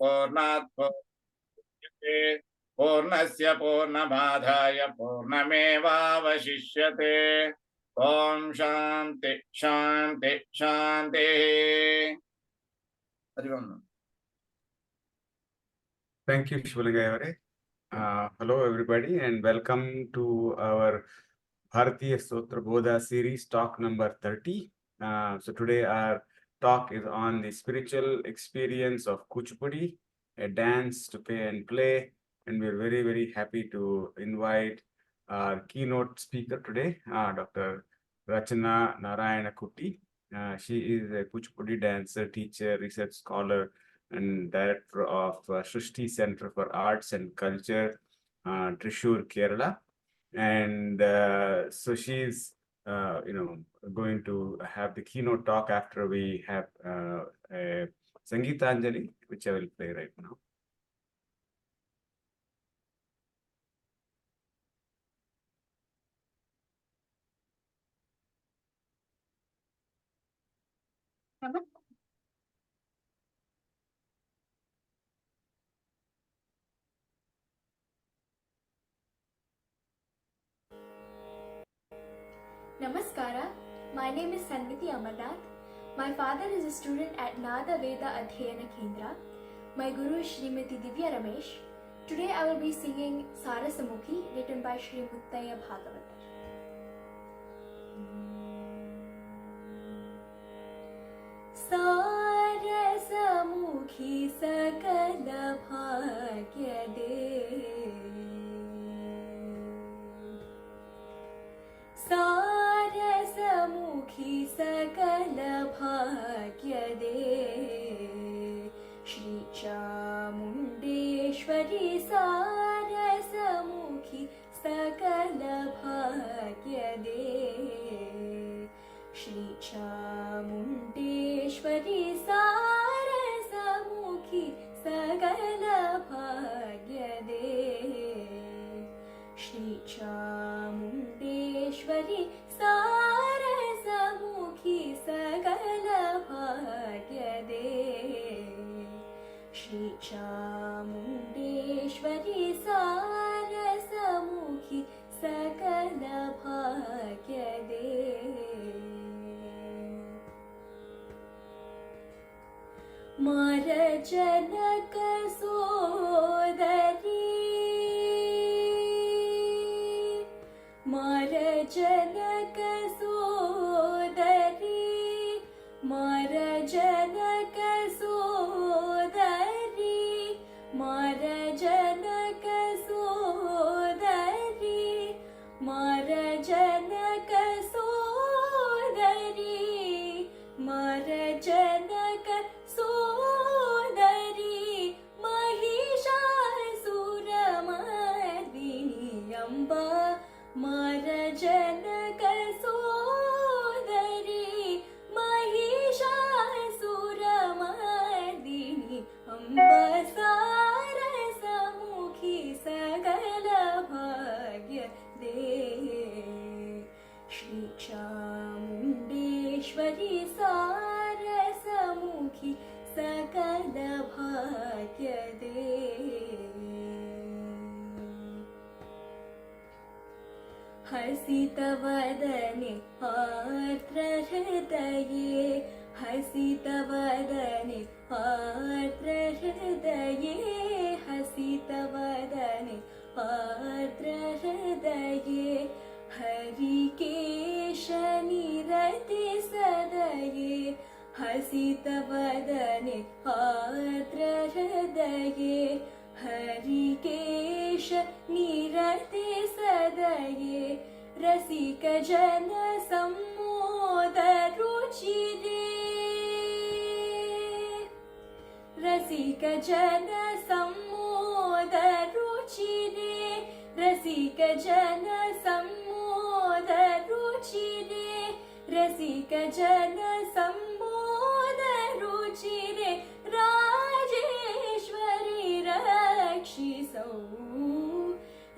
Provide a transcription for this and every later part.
पूर्णात् पूर्णमुदच्यते पूर्णस्य पूर्णमादाय पूर्णमेवावशिष्यते ओम शांति शांति शांति। Thank you, Shivalingayavare. Hello, everybody, and welcome to our Bharatiya Stotra Bodha series, talk number 30. So today our talk is on the spiritual experience of Kuchipudi, a dance to pay and play. And we're very, very happy to invite our keynote speaker today, Dr. Rachana Narayana Kutty. She is a Kuchipudi dancer, teacher, research scholar, and director of Srishti Center for Arts and Culture, Thrissur, Kerala. And so she's going to have the keynote talk after we have a Sangeetanjali, which I will play right now. Namaskara, my name is Sanmiti Amarnath. My father is a student at Veda Adhyayana Kendra. My guru is Srimati Divya Ramesh. Today I will be singing Sarasamukhi, written by Sri Muttaya Bhagavatar. Sarasamukhi sakala bhagya de, Sarasamukhi sakala bhagya de, Shri Chamundeshwari Sarasamukhi sakala bhagya de, Shri Chamundeshwari Sarasamukhi sakala bhagya de, Shri Chamundeshwari Sarasamukhi sakala bhagya de, Shri Chamundeshwari Sarasamukhi sakala bhagya de. Mara janaka sodari, Mara janaka sodari, Mara janaka sodari, Mara janaka sodari, Mara janaka sodari, Mara janaka sodari, Mahishasuramardini Amba, Mara janaka sodari, Mahishasuramardini Amba, Sarasamukhi sakala bhagya de, Shri Chamundeshwari Sarasamukhi sakala bhagya de. हसितवदने आर्द्रहृदये, हसितवदने आर्द्रहृदये, हसितवदने आर्द्रहृदये, हरिकेशनिरते सदये, हसितवदने आर्द्रहृदये, Harikesh निरते सदये, रसिक जन सम्मोद रुचिरे, रसिक जन सम्मोद रुचिरे, रसिक जन सम्मोद रुचिरे, रसिक जन सम्मोद रुचिरे, राजेश्वरी रक्षिसौ,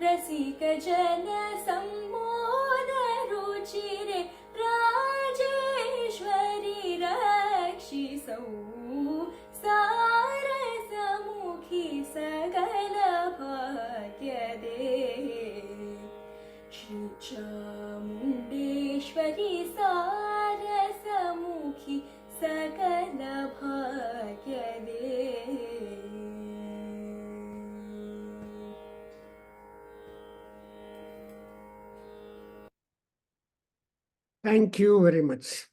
रसिक जन सम्मोद रुचिरे, Rajeshwari रक्षिसौ, सारसमु श्रीचामुण्डेश्वरी सारसमुखी सकलभाग्यदे। Thank you very much.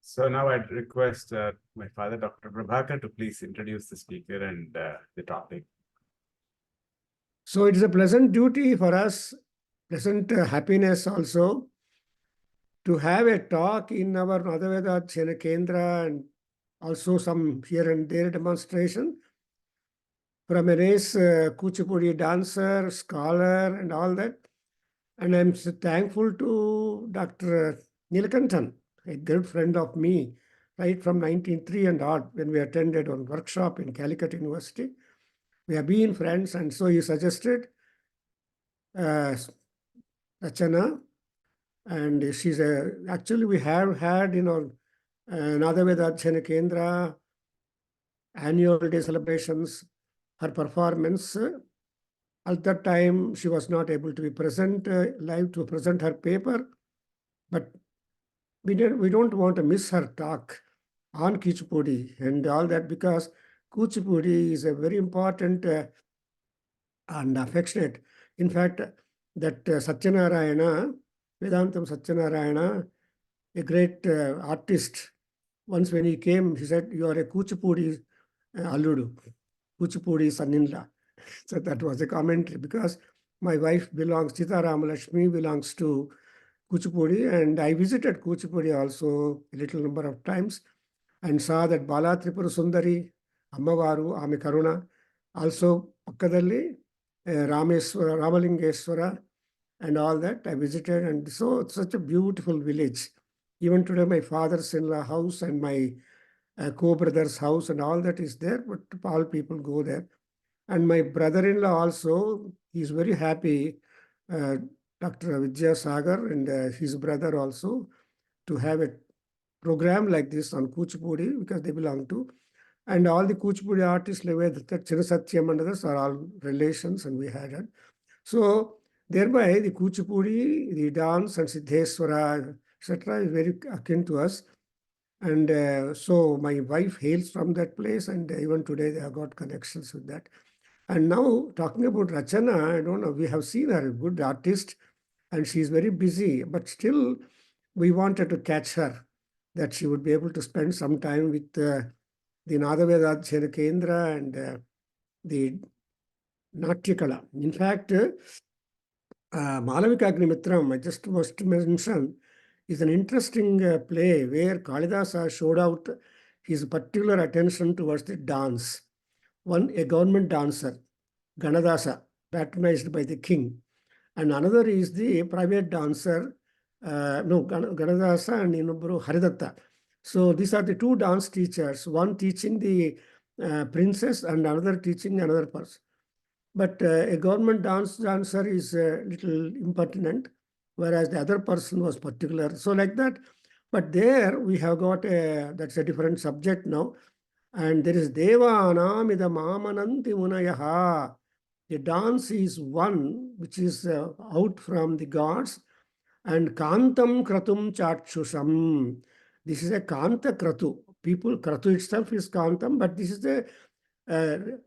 So now I'd request my father, Dr. Prabhakar, to please introduce the speaker and the topic. So it is a pleasant duty for us, pleasant happiness also, to have a talk in our Veda Kendra and also some here and there demonstration from a race Kuchipudi dancer, scholar, and all that. And I'm so thankful to Dr. Nilkantan, a good friend of me, right from 1903 and odd, when we attended one workshop in Calicut University. We have been friends, and so he suggested Rachana, and she's actually we have had, another Veda Kendra annual day celebrations, her performance. At that time, she was not able to be present live to present her paper, but we don't want to miss her talk on Kuchipudi and all that, because Kuchipudi is a very important and affectionate. In fact, that Satyanarayana, Vedantam Satyanarayana, a great artist, once when he came, he said, "You are a Kuchipudi alludu, Kuchipudi son-in-law." So that was a commentary, because my wife belongs, Sita Ramalakshmi belongs to Kuchipudi, and I visited Kuchipudi also a little number of times and saw that Bala Tripura Sundari, Ammavaru, Ame Karuna, also Pakkadalli, Rameswara, Ramalingeshwara, and all that I visited, and so it's such a beautiful village. Even today, my father's in-law house and my co-brother's house and all that is there, but all people go there. And my brother-in-law also, he's very happy, Dr. Vijaya Sagar and his brother also, to have a program like this on Kuchipudi, because they belong to. And all the Kuchipudi artists, Chinasatyam and others are all relations, and we had it. So thereby the Kuchipudi, the dance and Siddheswara, etc. is very akin to us. And so my wife hails from that place, and even today they have got connections with that. And now talking about Rachana, I don't know, we have seen her, a good artist, and she's very busy, but still we wanted to catch her, that she would be able to spend some time with the Nadaveda Adhyayana Kendra and the Natyakala. In fact, Malavika Agnimitram, I just must mention, is an interesting play where Kalidasa showed out his particular attention towards the dance. A government dancer, Ganadasa, patronized by the king, and another is the private dancer, Ganadasa and Haridatta. So these are the two dance teachers, one teaching the princess and another teaching another person. But a government dancer is a little impertinent, whereas the other person was particular. So like that. But there we have got that's a different subject now. And there is Devanam idam amananti munayaha. The dance is one which is out from the gods. And Kantam Kratum Chakshusham. This is a Kanta Kratu. Kratu itself is Kantam, but this is a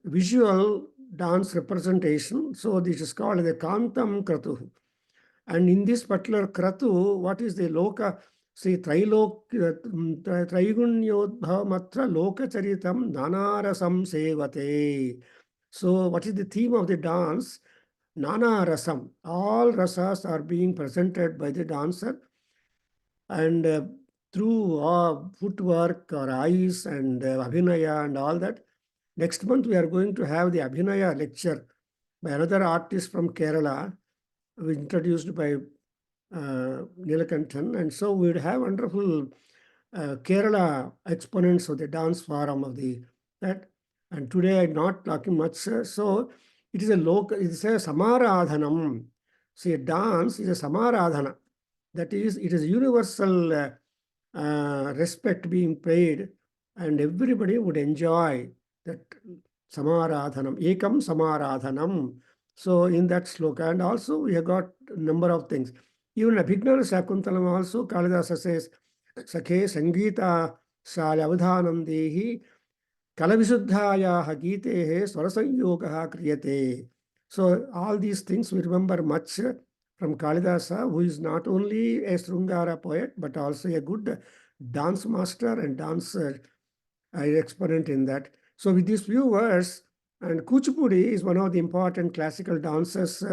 visual dance representation. So this is called the Kantam Kratu. And in this particular Kratu, what is the Loka? See, Traigunyodbhamatra Loka Charitam Nanarasam Sevate. So what is the theme of the dance? Nana Rasam. All rasas are being presented by the dancer, and through footwork or eyes and Abhinaya and all that. Next month, we are going to have the Abhinaya lecture by another artist from Kerala, introduced by Nilkantan. And so we would have wonderful Kerala exponents of the dance form of that. And today I'm not talking much. So it is a samaradhanam. See, a dance is a samaradhana. That is, it is universal respect being paid and everybody would enjoy that Samaradhanam, Ekam Samaradhanam. So in that sloka, and also we have got a number of things. Even a Bhignar Sakuntalam also, Kalidasa says, Sakhe Sangita Sal Avdhanam Dehi Kalavisuddhayaha Gitehe Swarasanyogaha Kriyate. So all these things we remember much from Kalidasa, who is not only a Srungara poet, but also a good dance master and dance exponent in that. So with these few words, and Kuchipudi is one of the important classical dances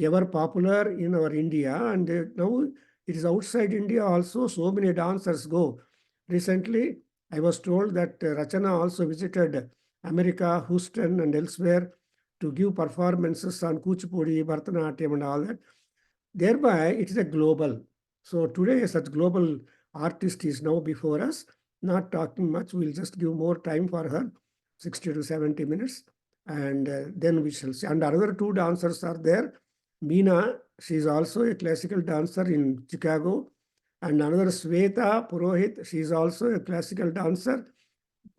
ever popular in our India, and now it is outside India also. So many dancers go. Recently, I was told that Rachana also visited America, Houston, and elsewhere to give performances on Kuchipudi, Bharatanatyam, and all that. Thereby, it is a global. So today, such global artist is now before us. Not talking much, we'll just give more time for her, 60 to 70 minutes, and then we shall see. And another two dancers are there. Meena, she is also a classical dancer in Chicago, and another Sweta Purohit, she is also a classical dancer,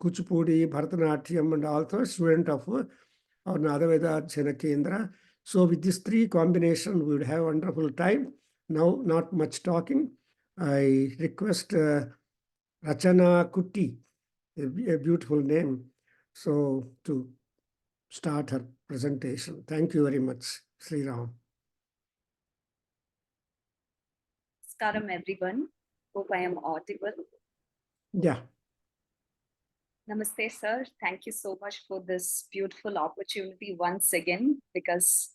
Kuchipudi, Bharatanatyam, and also a student of our Veda Kendra. So with these three combination, we would have wonderful time. Now, not much talking. I request Rachana Kutty, a beautiful name, so to start her presentation. Thank you very much, Sri Ram. Namaskaram, everyone. Hope I am audible. Yeah. Namaste, sir. Thank you so much for this beautiful opportunity once again, because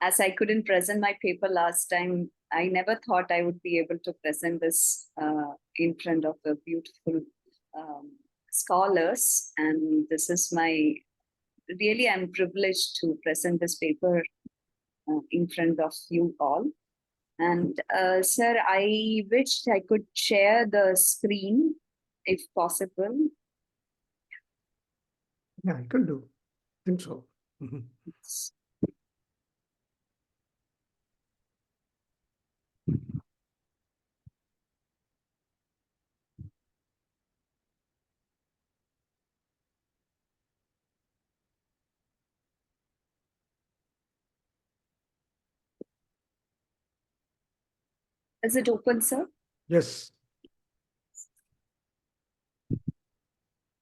as I couldn't present my paper last time, I never thought I would be able to present this in front of the beautiful scholars. And this is really I'm privileged to present this paper in front of you all. And sir, I wished I could share the screen if possible. Yeah, I can do. I think so. Mm-hmm. Is it open, sir? Yes.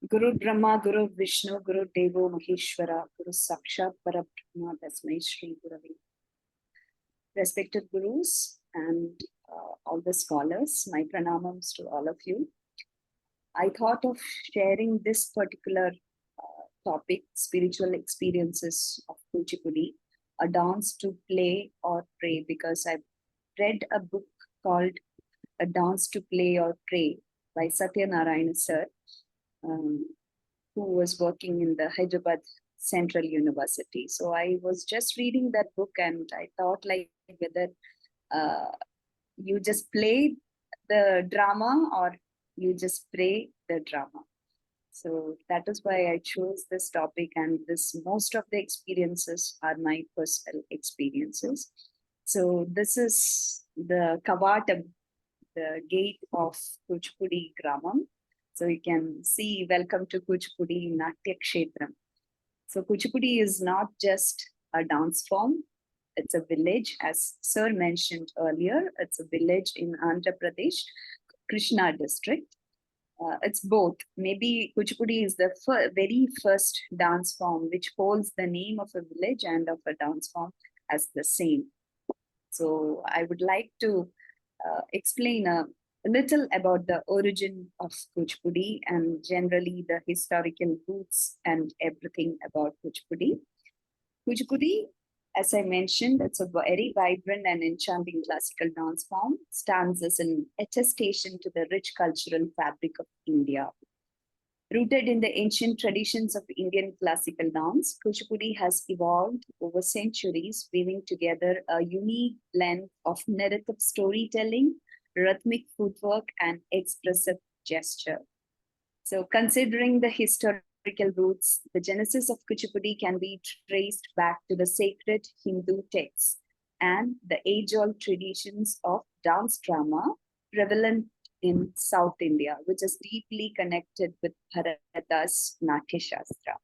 Guru Brahma, Guru Vishnu, Guru Devo Maheshwara, Guru Sakshat Parabrahma, Tasmai Shri Gurave. Respected Gurus and all the scholars, my pranamams to all of you. I thought of sharing this particular topic, spiritual experiences of Kuchipudi, a dance to play or pray, because I've read a book called A Dance to Play or Pray by Narayana sir, who was working in the Hyderabad Central University. So I was just reading that book and I thought like whether you just play the drama or you just pray the drama. So that is why I chose this topic, and most of the experiences are my personal experiences. So this is the Kavatam, the gate of Kuchipudi Gramam. So you can see, welcome to Kuchipudi Natya Kshetram. So Kuchipudi is not just a dance form, it's a village, as sir mentioned earlier. It's a village in Andhra Pradesh, Krishna district. It's both. Maybe Kuchipudi is the very first dance form which holds the name of a village and of a dance form as the same. So I would like to explain a little about the origin of Kuchipudi and generally the historical roots and everything about Kuchipudi. Kuchipudi, as I mentioned, it's a very vibrant and enchanting classical dance form, stands as an attestation to the rich cultural fabric of India. Rooted in the ancient traditions of Indian classical dance, Kuchipudi has evolved over centuries, weaving together a unique blend of narrative storytelling, rhythmic footwork, and expressive gesture. So considering the historical roots, the genesis of Kuchipudi can be traced back to the sacred Hindu texts and the age-old traditions of dance drama prevalent in South India, which is deeply connected with Bharata's Natya Shastra.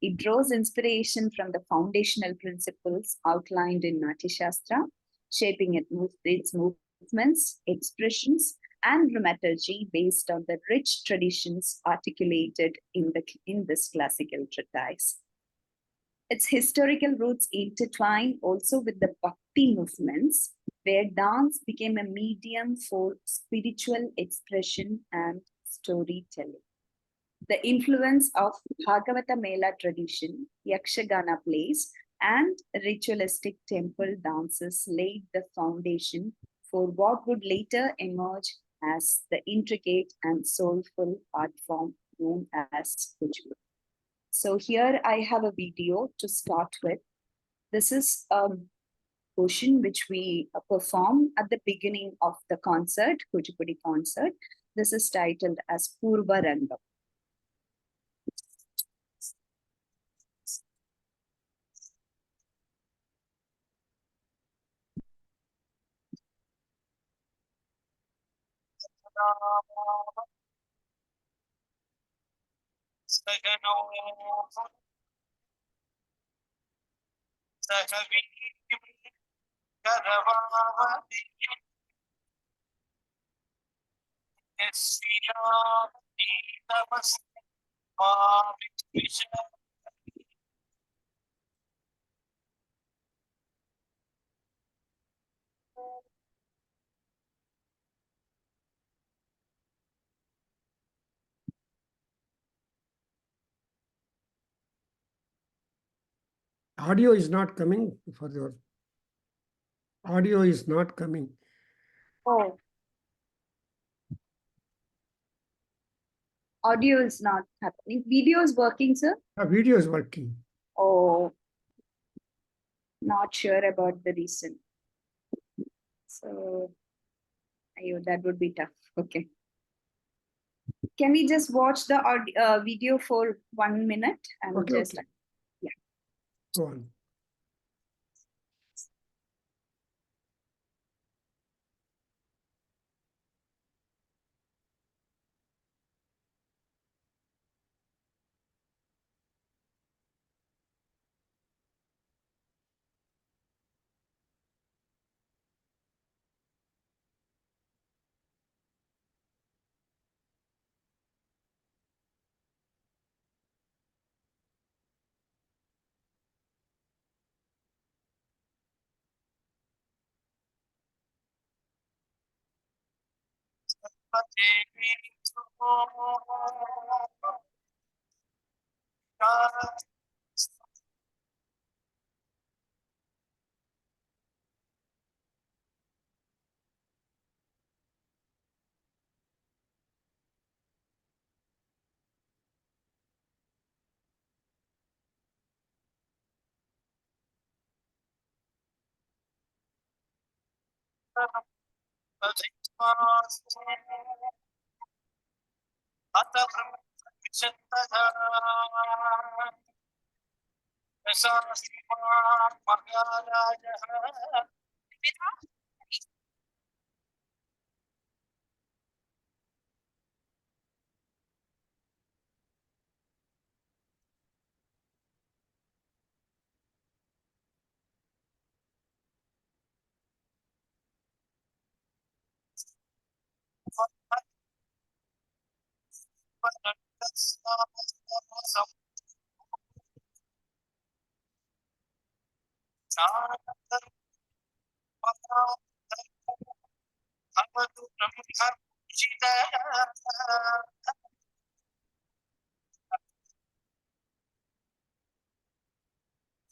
It draws inspiration from the foundational principles outlined in Natya Shastra, shaping its movements, expressions, and dramaturgy based on the rich traditions articulated in this classical treatise. Its historical roots intertwine also with the Bhakti movements, where dance became a medium for spiritual expression and storytelling. The influence of Bhagavata Mela tradition, Yakshagana plays, and ritualistic temple dances laid the foundation for what would later emerge as the intricate and soulful art form known as Kuchipudi. So here I have a video to start with. This is a portion which we perform at the beginning of the concert, Kuchipudi concert. This is titled as Purva Rangam. Audio is not coming for your audio is not coming. Oh. Audio is not happening. Video is working, sir? The video is working. Oh, not sure about the reason. So, that would be tough. Okay. Can we just watch the video for 1 minute and Okay, just okay. Yeah. Go on.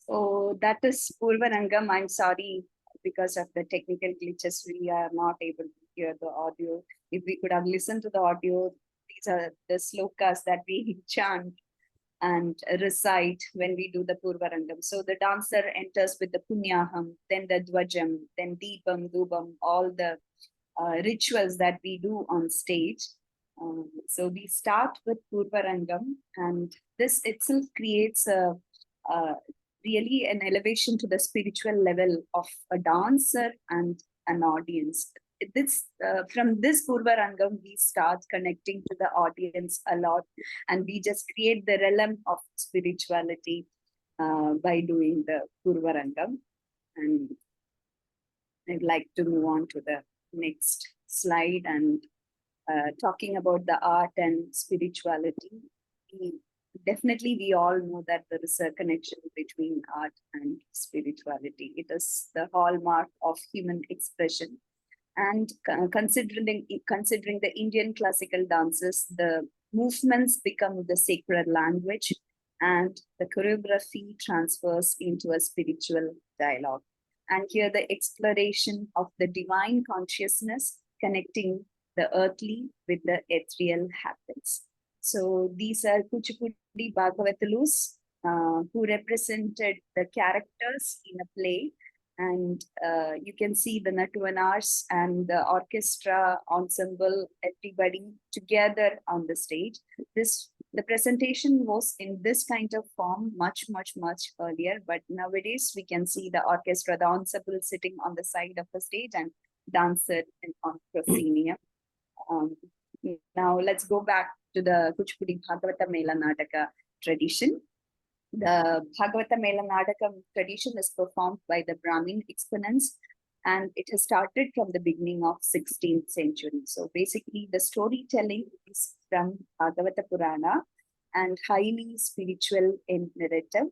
So that is Purvarangam. I'm sorry, because of the technical glitches, we are not able to hear the audio. If we could have listened to the audio, these are the slokas that we chant and recite when we do the Purvarangam. So the dancer enters with the Punyaham, then the Dvajam, then Deepam, Dubam, all the rituals that we do on stage. So we start with Purvarangam, and this itself creates a really an elevation to the spiritual level of a dancer and an audience. from this Purva Rangam, we start connecting to the audience a lot, and we just create the realm of spirituality by doing the Purva Rangam. And I'd like to move on to the next slide and talking about the art and spirituality. Definitely, we all know that there is a connection between art and spirituality. It is the hallmark of human expression. And considering the Indian classical dances, the movements become the sacred language, and the choreography transfers into a spiritual dialogue. And here the exploration of the divine consciousness connecting the earthly with the ethereal happens. So these are Kuchipudi Bhagavatulus who represented the characters in a play. And you can see the Natuvanars and the orchestra ensemble, everybody together on the stage. The presentation was in this kind of form much earlier, but nowadays we can see the orchestra, the ensemble sitting on the side of the stage and dancer on proscenium. Now let's go back to the Kuchipudi Bhagavata Mela Nataka tradition. The Bhagavata Mela Nataka tradition is performed by the Brahmin exponents, and it has started from the beginning of 16th century. So basically the storytelling is from Bhagavata Purana and highly spiritual in narrative.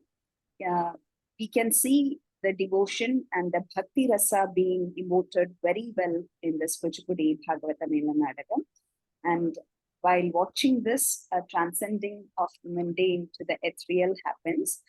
We can see the devotion and the bhakti rasa being emoted very well in this Kuchipudi Bhagavata Mela Nataka. And while watching this, transcending of the mundane to the ethereal happens.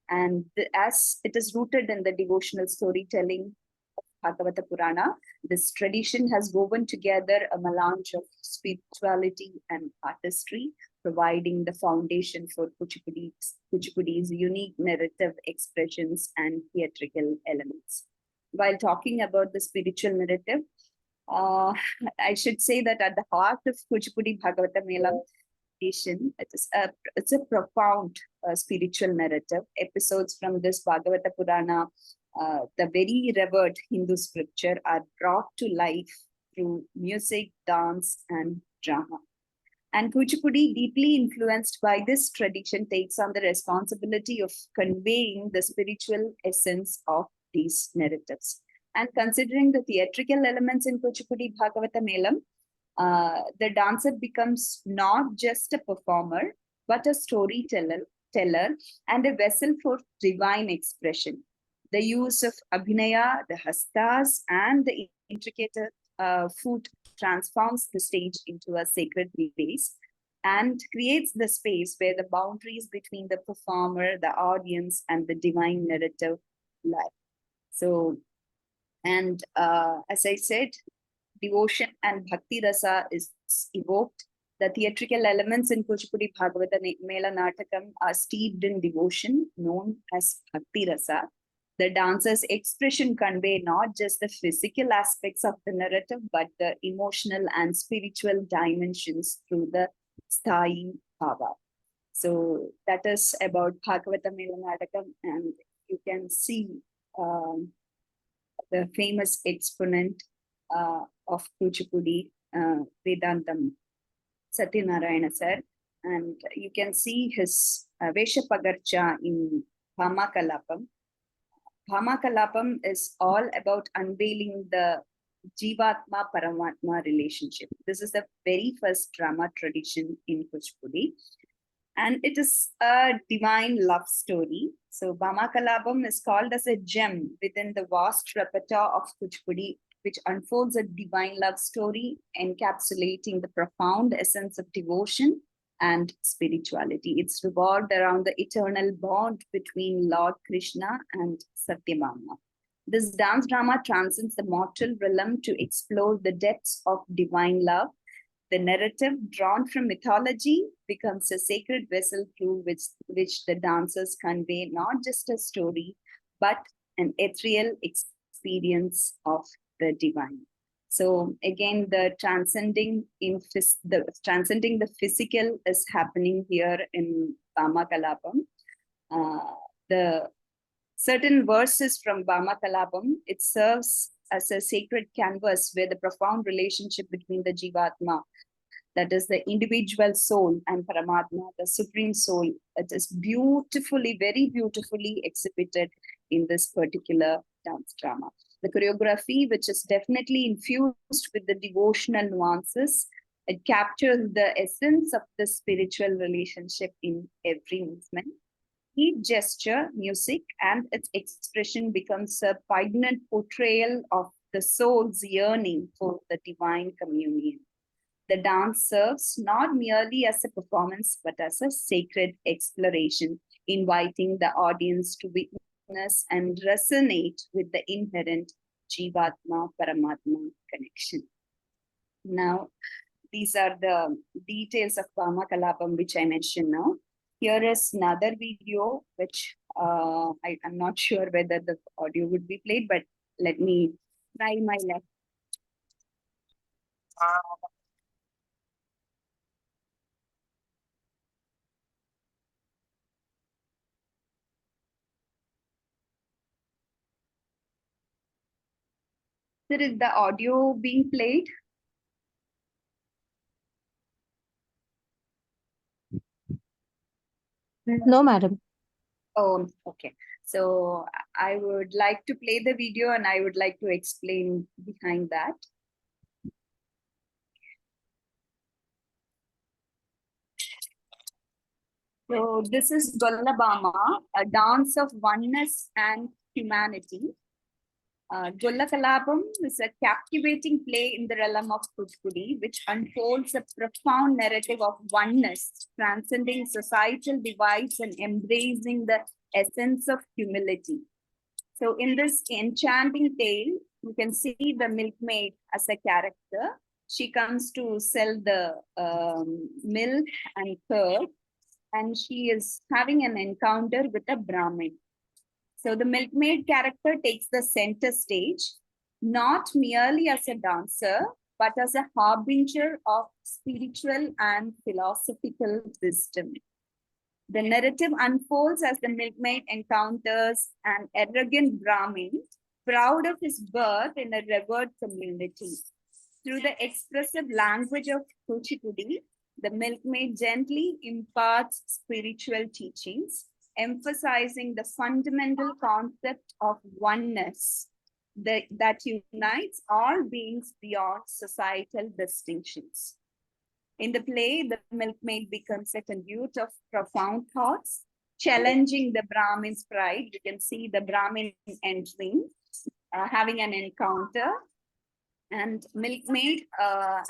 And as it is rooted in the devotional storytelling of Bhagavata Purana, this tradition has woven together a melange of spirituality and artistry, providing the foundation for Kuchipudi's unique narrative expressions and theatrical elements. While talking about the spiritual narrative, I should say that at the heart of Kuchipudi Bhagavata Mela tradition, it's a profound spiritual narrative. Episodes from this Bhagavata Purana, the very revered Hindu scripture, are brought to life through music, dance, and drama. And Kuchipudi, deeply influenced by this tradition, takes on the responsibility of conveying the spiritual essence of these narratives. And considering the theatrical elements in Kuchipudi Bhagavata Melam, the dancer becomes not just a performer, but a storyteller and a vessel for divine expression. The use of abhinaya, the hastas, and the intricate foot transforms the stage into a sacred place and creates the space where the boundaries between the performer, the audience, and the divine narrative lie. So, and as I said, devotion and bhakti rasa is evoked. The theatrical elements in Kuchipudi Bhagavata Mela Natakam are steeped in devotion, known as bhakti rasa. The dancer's expression convey not just the physical aspects of the narrative, but the emotional and spiritual dimensions through the sthayi bhava. So that is about Bhagavata Mela Natakam, and you can see the famous exponent of Kuchipudi, Vedantam, Narayana sir, and you can see his Vesha Pagarcha in Bhamakalapam. Bhamakalapam is all about unveiling the Jivatma Paramatma relationship. This is the very first drama tradition in Kuchipudi, and it is a divine love story. So Bhamakalapam is called as a gem within the vast repertoire of Kuchipudi, which unfolds a divine love story encapsulating the profound essence of devotion and spirituality. It's revolved around the eternal bond between Lord Krishna and Satyabhama. This dance drama transcends the mortal realm to explore the depths of divine love. The narrative, drawn from mythology, becomes a sacred vessel through which the dancers convey not just a story, but an ethereal experience of the divine. So again, the transcending the physical is happening here in Bhamakalapam. The certain verses from Bhamakalapam, it serves as a sacred canvas where the profound relationship between the Jivatma, that is the individual soul, and Paramatma, the supreme soul, it is beautifully, very beautifully exhibited in this particular dance drama. The choreography, which is definitely infused with the devotional nuances, it captures the essence of the spiritual relationship in every movement. Each gesture, music, and its expression becomes a poignant portrayal of the soul's yearning for the divine communion. The dance serves not merely as a performance, but as a sacred exploration, inviting the audience to witness and resonate with the inherent Jivatma Paramatma connection. Now, these are the details of Vama Kalapam, which I mentioned now. Here is another video, which I'm not sure whether the audio would be played, but let me try my luck. Is the audio being played? No, madam. Oh, okay. So I would like to play the video and I would like to explain behind that. So this is Gollabama, a dance of oneness and humanity. Gollakalabam is a captivating play in the realm of Kuchipudi, which unfolds a profound narrative of oneness, transcending societal divides and embracing the essence of humility. So in this enchanting tale, you can see the milkmaid as a character. She comes to sell the milk and curd, and she is having an encounter with a Brahmin. So the milkmaid character takes the center stage, not merely as a dancer, but as a harbinger of spiritual and philosophical wisdom. The narrative unfolds as the milkmaid encounters an arrogant Brahmin, proud of his birth in a revered community. Through the expressive language of Kuchipudi, the milkmaid gently imparts spiritual teachings, emphasizing the fundamental concept of oneness that unites all beings beyond societal distinctions. In the play, the milkmaid becomes a conduit of profound thoughts, challenging the Brahmin's pride. You can see the Brahmin entering, having an encounter. And milkmaid,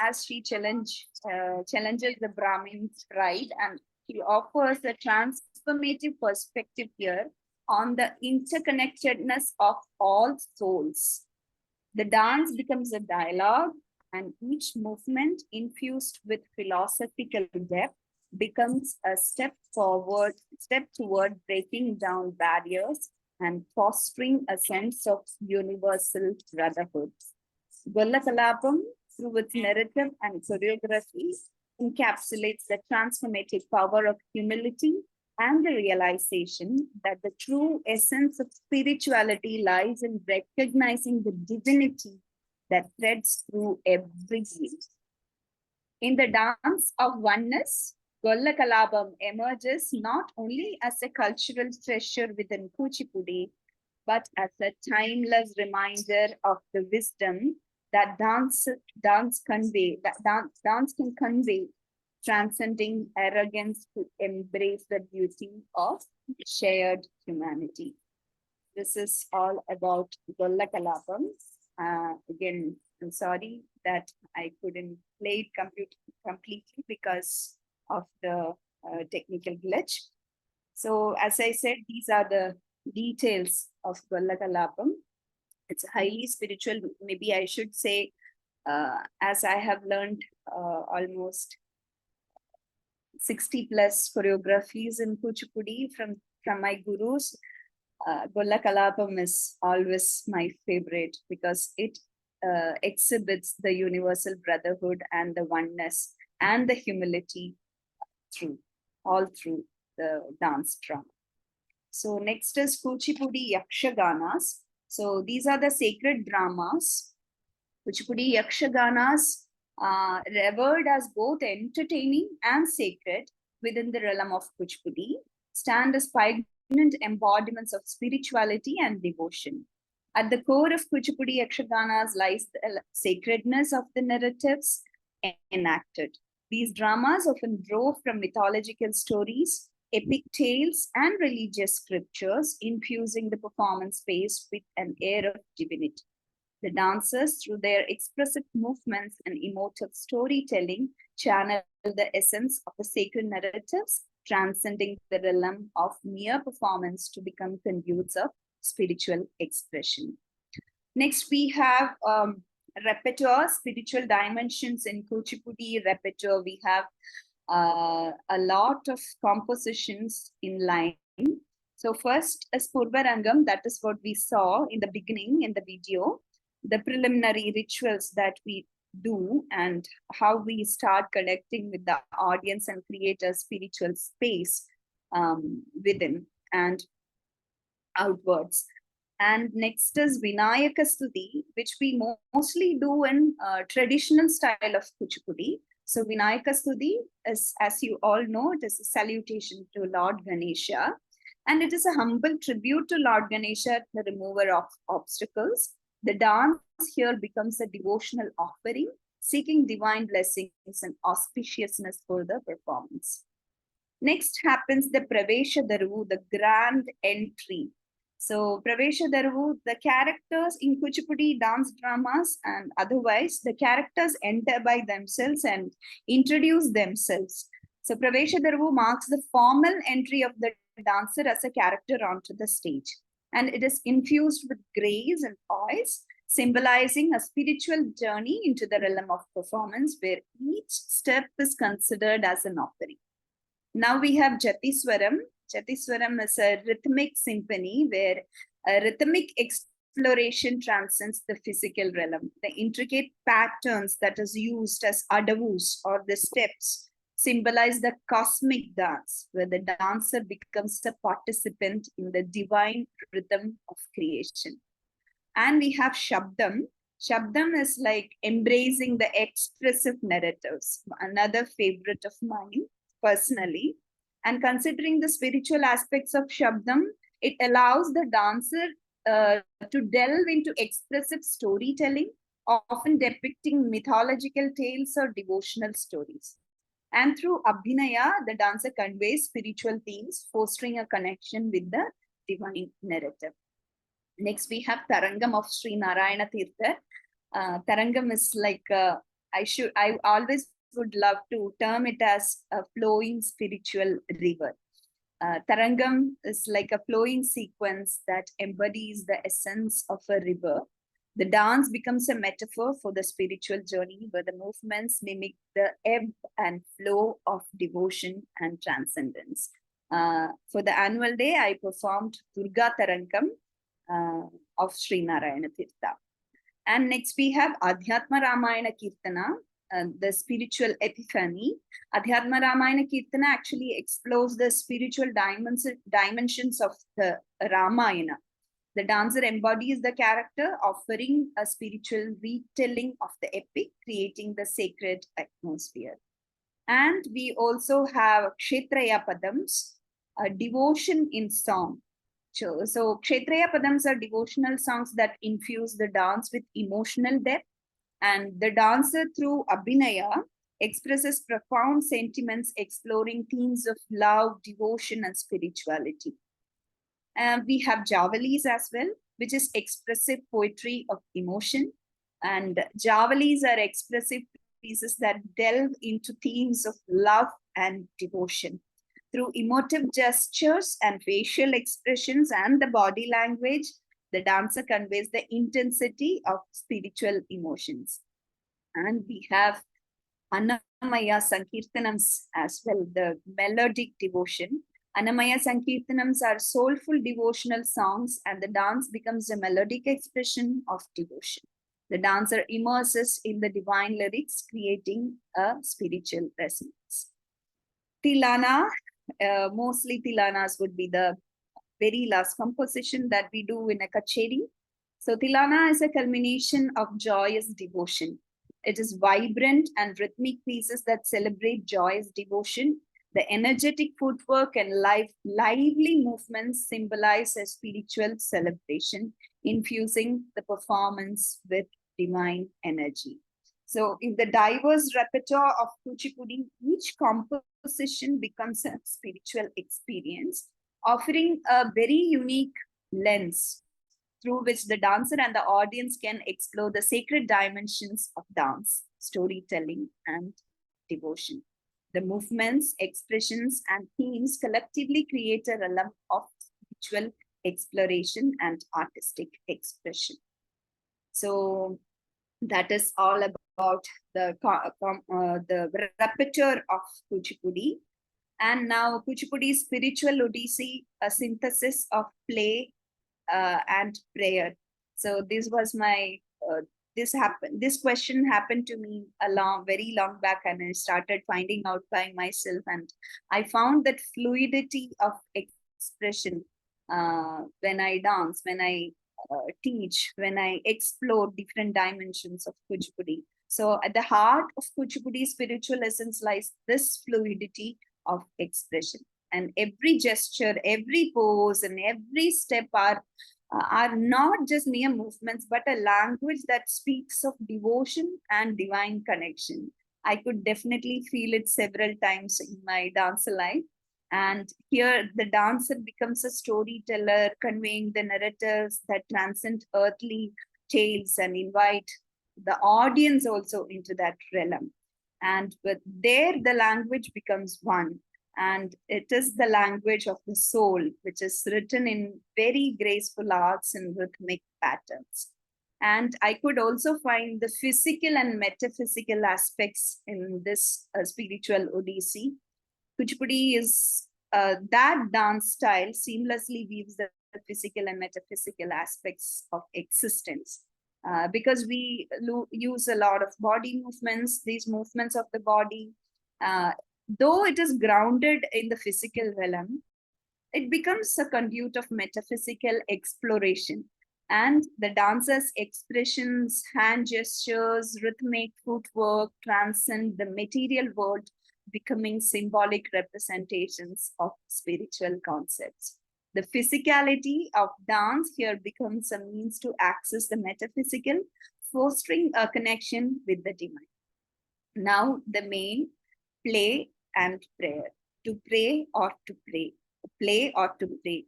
as she challenges the Brahmin's pride, and she offers a transformative perspective here on the interconnectedness of all souls. The dance becomes a dialogue, and each movement infused with philosophical depth becomes a step toward breaking down barriers and fostering a sense of universal brotherhood. Gollakalapam, through its narrative and choreography, encapsulates the transformative power of humility and the realization that the true essence of spirituality lies in recognizing the divinity that threads through every being. In the dance of oneness, Gollakalapam emerges not only as a cultural treasure within Kuchipudi, but as a timeless reminder of the wisdom that dance can convey, transcending arrogance to embrace the beauty of shared humanity. This is all about Gollakalapam. Again, I'm sorry that I couldn't play it completely because of the technical glitch. So as I said, these are the details of Gollakalapam. It's highly spiritual. Maybe I should say, as I have learned almost 60 plus choreographies in Kuchipudi from my gurus, Gollakalapam is always my favorite because it exhibits the universal brotherhood and the oneness and the humility all through the dance drama. So next is Kuchipudi Yakshaganas. So these are the sacred dramas. Kuchipudi Yakshaganas, revered as both entertaining and sacred within the realm of Kuchipudi, stand as poignant embodiments of spirituality and devotion. At the core of Kuchipudi Yakshaganas lies the sacredness of the narratives enacted. These dramas often draw from mythological stories, epic tales, and religious scriptures, infusing the performance space with an air of divinity. The dancers, through their expressive movements and emotive storytelling, channel the essence of the sacred narratives, transcending the realm of mere performance to become conduits of spiritual expression. Next, we have repertoire, spiritual dimensions in Kuchipudi repertoire. We have a lot of compositions in line. So first, as Purvarangam, that is what we saw in the beginning in the video, the preliminary rituals that we do and how we start connecting with the audience and create a spiritual space within and outwards. And next is Vinayaka Stuti, which we mostly do in traditional style of Kuchipudi. So Vinayaka Stuti is, as you all know, it is a salutation to Lord Ganesha. And it is a humble tribute to Lord Ganesha, the remover of obstacles. The dance here becomes a devotional offering, seeking divine blessings and auspiciousness for the performance. Next happens the Pravesha Daru, the grand entry. So Pravesha Daru, the characters in Kuchipudi dance dramas and otherwise, the characters enter by themselves and introduce themselves. So Pravesha Daru marks the formal entry of the dancer as a character onto the stage. And it is infused with grace and poise, symbolizing a spiritual journey into the realm of performance where each step is considered as an offering. Now we have Jatiswaram. Jatiswaram is a rhythmic symphony where a rhythmic exploration transcends the physical realm. The intricate patterns that is used as adavus or the steps symbolize the cosmic dance, where the dancer becomes a participant in the divine rhythm of creation. And we have Shabdam. Shabdam is like embracing the expressive narratives, another favorite of mine personally. And considering the spiritual aspects of Shabdam, it allows the dancer to delve into expressive storytelling, often depicting mythological tales or devotional stories. And through Abhinaya, the dancer conveys spiritual themes, fostering a connection with the divine narrative. Next, we have Tarangam of Sri Narayana Tirtha. Tarangam is like, I always would love to term it as a flowing spiritual river. Tarangam is like a flowing sequence that embodies the essence of a river. The dance becomes a metaphor for the spiritual journey where the movements mimic the ebb and flow of devotion and transcendence. For the annual day, I performed Durga Tarangam of Sri Narayana Tirtha. And next we have Adhyatma Ramayana Kirtana, the spiritual epiphany. Adhyatma Ramayana Kirtana actually explores the spiritual dimensions of the Ramayana. The dancer embodies the character, offering a spiritual retelling of the epic, creating the sacred atmosphere. And we also have Kshetraya Padams, a devotion in song. So Kshetraya Padams are devotional songs that infuse the dance with emotional depth. And the dancer, through Abhinaya, expresses profound sentiments exploring themes of love, devotion, and spirituality. We have Javalis as well, which is expressive poetry of emotion. And Javalis are expressive pieces that delve into themes of love and devotion. Through emotive gestures and facial expressions and the body language, the dancer conveys the intensity of spiritual emotions. And we have Annamaya Sankirtanams as well, the melodic devotion. Annamaya Sankirtanams are soulful devotional songs, and the dance becomes a melodic expression of devotion. The dancer immerses in the divine lyrics, creating a spiritual resonance. Tilana, mostly Tilanas would be the very last composition that we do in a kacheri. So Tilana is a culmination of joyous devotion. It is vibrant and rhythmic pieces that celebrate joyous devotion. The energetic footwork and lively movements symbolize a spiritual celebration, infusing the performance with divine energy. So in the diverse repertoire of Kuchipudi, each composition becomes a spiritual experience, offering a very unique lens through which the dancer and the audience can explore the sacred dimensions of dance, storytelling, and devotion. The movements, expressions, and themes collectively create a realm of spiritual exploration and artistic expression. So that is all about the repertoire of Kuchipudi. And now Kuchipudi Spiritual Odyssey, a synthesis of play and prayer. So this was my this question happened to me very long back, and I started finding out by myself, and I found that fluidity of expression when I dance, when I teach, when I explore different dimensions of Kuchipudi. So at the heart of Kuchipudi spiritual essence lies this fluidity of expression. And every gesture, every pose, and every step are not just mere movements, but a language that speaks of devotion and divine connection. I could definitely feel it several times in my dancer life. And here the dancer becomes a storyteller, conveying the narratives that transcend earthly tales and invite the audience also into that realm. And with there, the language becomes one. And it is the language of the soul, which is written in very graceful arcs and rhythmic patterns. And I could also find the physical and metaphysical aspects in this spiritual odyssey. Kuchipudi is that dance style seamlessly weaves the physical and metaphysical aspects of existence. Because we use a lot of body movements, these movements of the body, though it is grounded in the physical realm, it becomes a conduit of metaphysical exploration. And the dancer's expressions, hand gestures, rhythmic footwork transcend the material world, becoming symbolic representations of spiritual concepts. The physicality of dance here becomes a means to access the metaphysical, fostering a connection with the divine. Now, the main play and prayer. To pray or to pray. Play or to pray.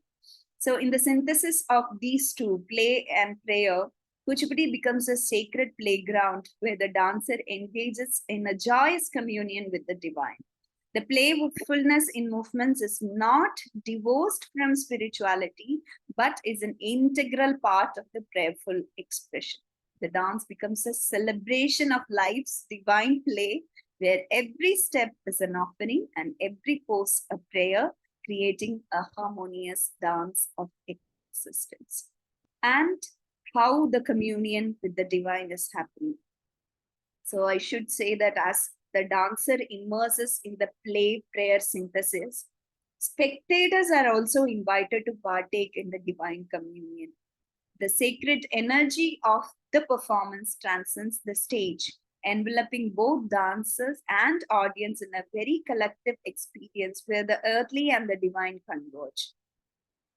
So in the synthesis of these two, play and prayer, Kuchipudi becomes a sacred playground where the dancer engages in a joyous communion with the divine. The playfulness in movements is not divorced from spirituality, but is an integral part of the prayerful expression. The dance becomes a celebration of life's divine play, where every step is an offering and every pose a prayer, creating a harmonious dance of existence. And how the communion with the divine is happening. So I should say that as the dancer immerses in the play-prayer synthesis, spectators are also invited to partake in the divine communion. The sacred energy of the performance transcends the stage, enveloping both dancers and audience in a very collective experience where the earthly and the divine converge.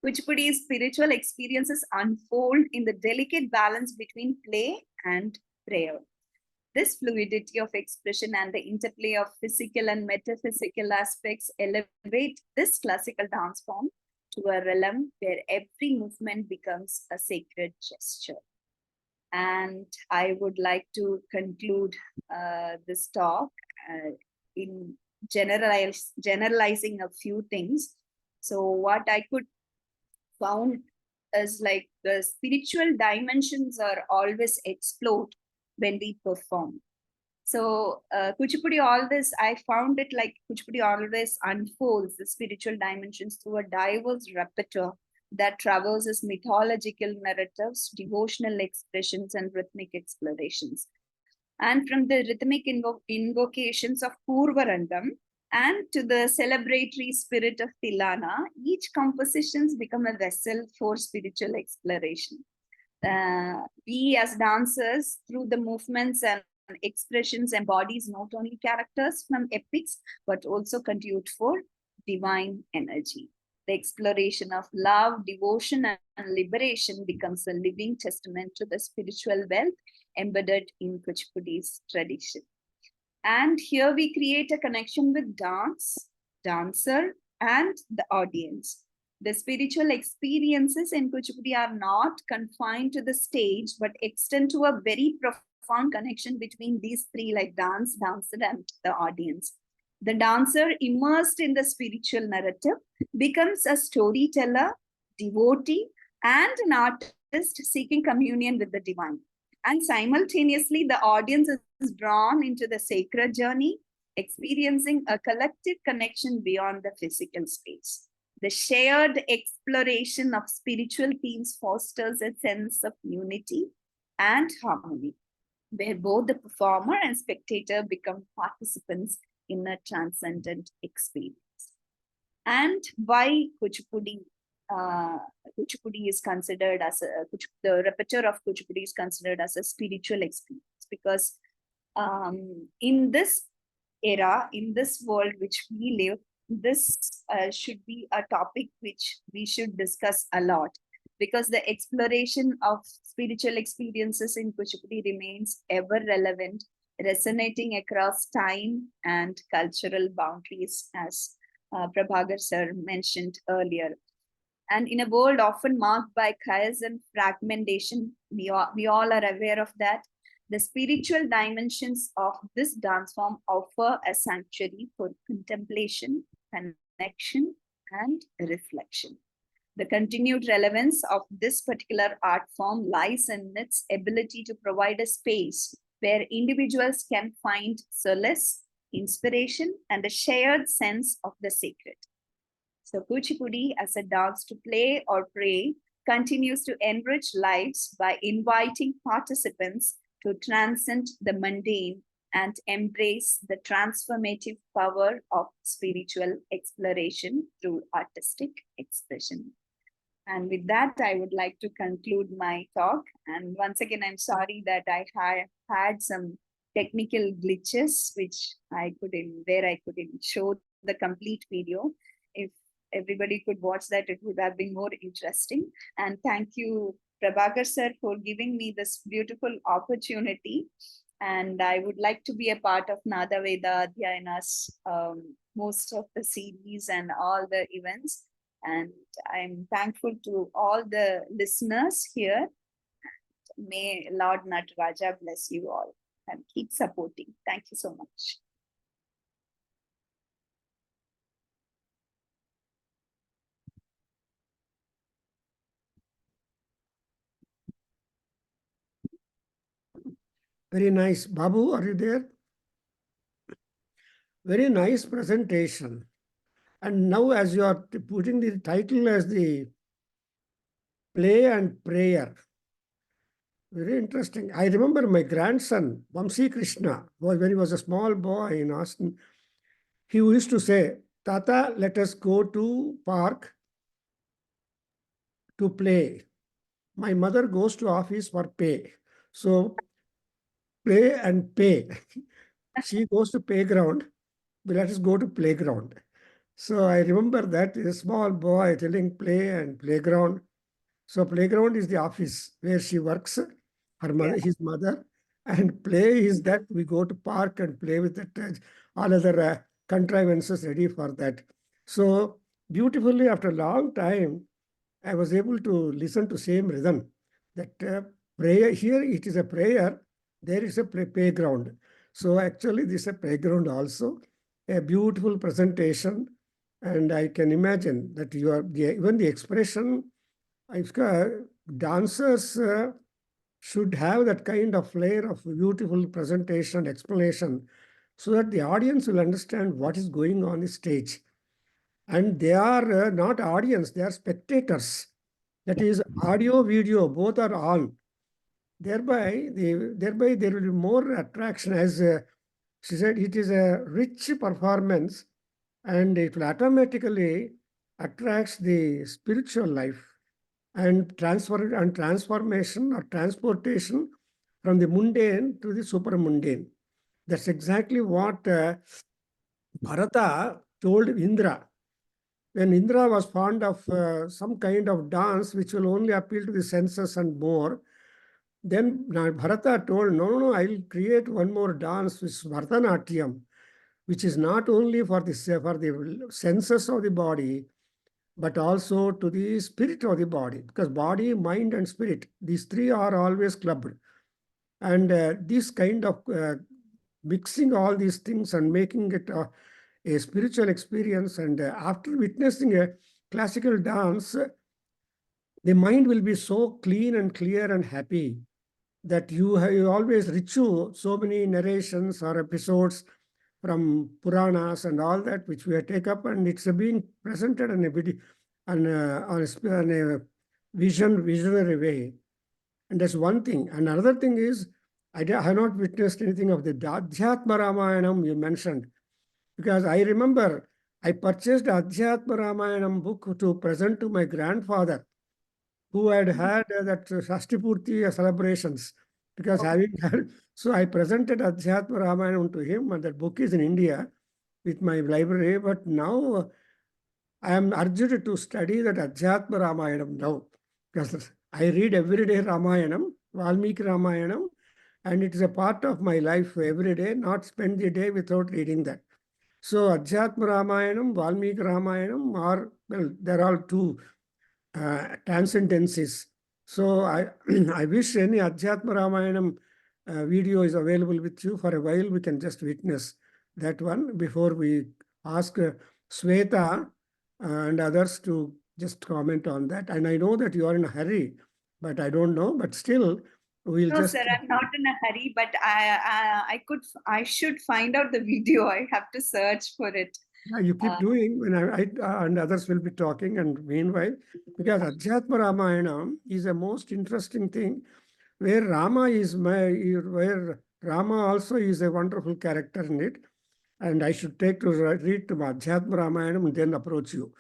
Kuchipudi's spiritual experiences unfold in the delicate balance between play and prayer. This fluidity of expression and the interplay of physical and metaphysical aspects elevate this classical dance form to a realm where every movement becomes a sacred gesture. And I would like to conclude this talk in generalizing a few things. So what I could found is like the spiritual dimensions are always explored when we perform. So Kuchipudi, all this, I found it like Kuchipudi always unfolds the spiritual dimensions through a diverse repertoire that traverses mythological narratives, devotional expressions, and rhythmic explorations. And from the rhythmic invocations of Purvarandam and to the celebratory spirit of Tilana, each compositions become a vessel for spiritual exploration. we as dancers, through the movements and expressions, embodies not only characters from epics, but also conduit for divine energy. The exploration of love, devotion, and liberation becomes a living testament to the spiritual wealth embedded in Kuchipudi's tradition. And here we create a connection with dance, dancer, and the audience. The spiritual experiences in Kuchipudi are not confined to the stage, but extend to a very profound connection between these three, like dance, dancer, and the audience. The dancer, immersed in the spiritual narrative, becomes a storyteller, devotee, and an artist seeking communion with the divine. And simultaneously, the audience is drawn into the sacred journey, experiencing a collective connection beyond the physical space. The shared exploration of spiritual themes fosters a sense of unity and harmony, where both the performer and spectator become participants in a transcendent experience. And why Kuchipudi? Kuchipudi is considered as the repertoire of Kuchipudi is considered as a spiritual experience, because in this era, in this world which we live, this should be a topic which we should discuss a lot, because the exploration of spiritual experiences in Kuchipudi remains ever relevant, resonating across time and cultural boundaries, as Prabhakar sir mentioned earlier. And in a world often marked by chaos and fragmentation, we all are aware of that. The spiritual dimensions of this dance form offer a sanctuary for contemplation, connection, and reflection. The continued relevance of this particular art form lies in its ability to provide a space where individuals can find solace, inspiration, and a shared sense of the sacred. So Kuchipudi, as a dance to play or pray, continues to enrich lives by inviting participants to transcend the mundane and embrace the transformative power of spiritual exploration through artistic expression. And with that, I would like to conclude my talk. And once again, I'm sorry that I had some technical glitches, where I couldn't show the complete video. If everybody could watch that, it would have been more interesting. And thank you, Prabhakar sir, for giving me this beautiful opportunity. And I would like to be a part of Nada Veda Adhyayana's most of the series and all the events. And I'm thankful to all the listeners here. May Lord Nataraja bless you all and keep supporting. Thank you so much. Very nice. Babu, are you there? Very nice presentation. And now, as you are putting the title as the play and prayer, very interesting. I remember my grandson, Vamsi Krishna, when he was a small boy in Austin, he used to say, Tata, let us go to park to play. My mother goes to office for pay. So play and pay. She goes to playground. Let us go to playground. So I remember that a small boy telling play and playground. So playground is the office where she works, her mother, his mother, and play is that we go to park and play with the, all other contrivances ready for that. So beautifully, after a long time, I was able to listen to same rhythm. That prayer here, it is a prayer. There is a playground. So actually, this is a playground also. A beautiful presentation, and I can imagine that you are even the expression. Dancers should have that kind of flair of beautiful presentation, explanation, so that the audience will understand what is going on the stage. And they are not audience, they are spectators. That is audio, video, both are on. Thereby there will be more attraction. As she said, it is a rich performance and it will automatically attracts the spiritual life. and transformation or transportation from the mundane to the supermundane. That's exactly what Bharata told Indra. When Indra was fond of some kind of dance which will only appeal to the senses and more, then Bharata told, no, I'll create one more dance, which is Bharatanatyam, which is not only for the senses of the body, but also to the spirit of the body, because body, mind, and spirit, these three are always clubbed. And this kind of mixing all these things and making it a spiritual experience, and after witnessing a classical dance, the mind will be so clean and clear and happy that you always ritual so many narrations or episodes from Puranas and all that, which we have taken up, and it's being presented in a video, on a visionary way. And that's one thing. And another thing is, I have not witnessed anything of the Adhyatma Ramayanam you mentioned, because I remember I purchased Adhyatma Ramayanam book to present to my grandfather, who had that Shashtipurti celebrations, because having had, so I presented Adhyatma Ramayanam to him, and that book is in India with my library. But now I am urged to study that Adhyatma Ramayanam now, because I read every day Ramayanam, Valmiki Ramayanam, and it is a part of my life every day, not spend the day without reading that. So Adhyatma Ramayanam, Valmiki Ramayanam are, well, they're all two transcendences. So I, I wish any Adhyatma Ramayanam video is available with you for a while. We can just witness that one before we ask Sweta and others to just comment on that. And I know that you are in a hurry, but I don't know. But still, we'll No, just. sir, I'm not in a hurry, but I should find out the video. I have to search for it. Yeah, you keep doing, when and others will be talking. And meanwhile, because Adhyatma Ramayana is a most interesting thing, where where Rama also is a wonderful character in it. And I should take to read to Adhyatma Ramayana and then approach you.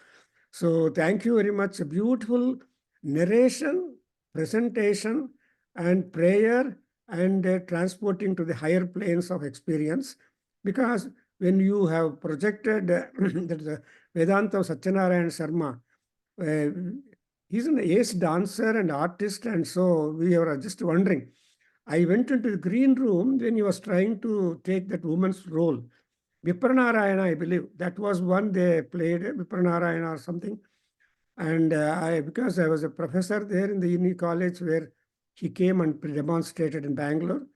So thank you very much. A beautiful narration, presentation, and prayer, and transporting to the higher planes of experience. Because when you have projected that Vedanta of Satyanarayana Sharma, he's an ace dancer and artist, and so we were just wondering. I went into the green room when he was trying to take that woman's role. Vipranarayana, I believe. That was one they played, Vipranarayana or something. And because I was a professor there in the uni college where he came and demonstrated in Bangalore.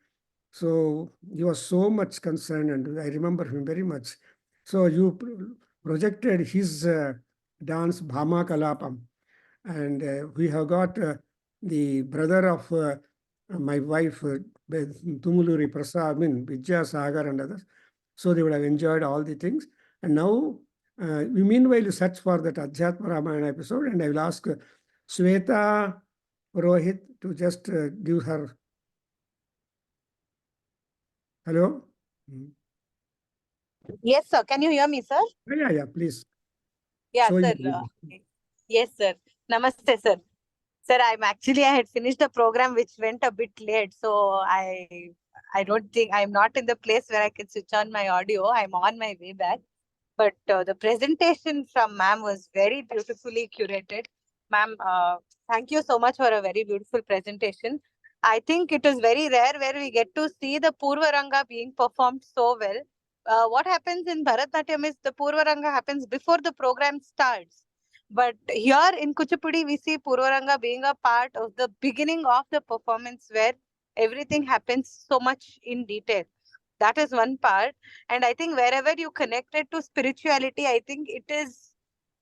So he was so much concerned, and I remember him very much. So you projected his dance, Bhama Kalapam. And we have got the brother of my wife, Tumuluri Prasad, Vijaya Sagar and others. So they would have enjoyed all the things. And now, meanwhile, you search for that Adhyatma Ramayana episode, and I will ask Sweta Rohit to just give her. Hello? Yes, sir. Can you hear me, sir? Yeah, please. Yeah, So sir. Yes, sir. Namaste, sir. Sir, I had finished the program which went a bit late. So I don't think I'm not in the place where I can switch on my audio. I'm on my way back. But the presentation from ma'am was very beautifully curated. Ma'am, thank you so much for a very beautiful presentation. I think it is very rare where we get to see the Purvaranga being performed so well. What happens in Bharatanatyam is the Purvaranga happens before the program starts. But here in Kuchipudi, we see Purvaranga being a part of the beginning of the performance where everything happens so much in detail. That is one part. And I think wherever you connect it to spirituality, I think it is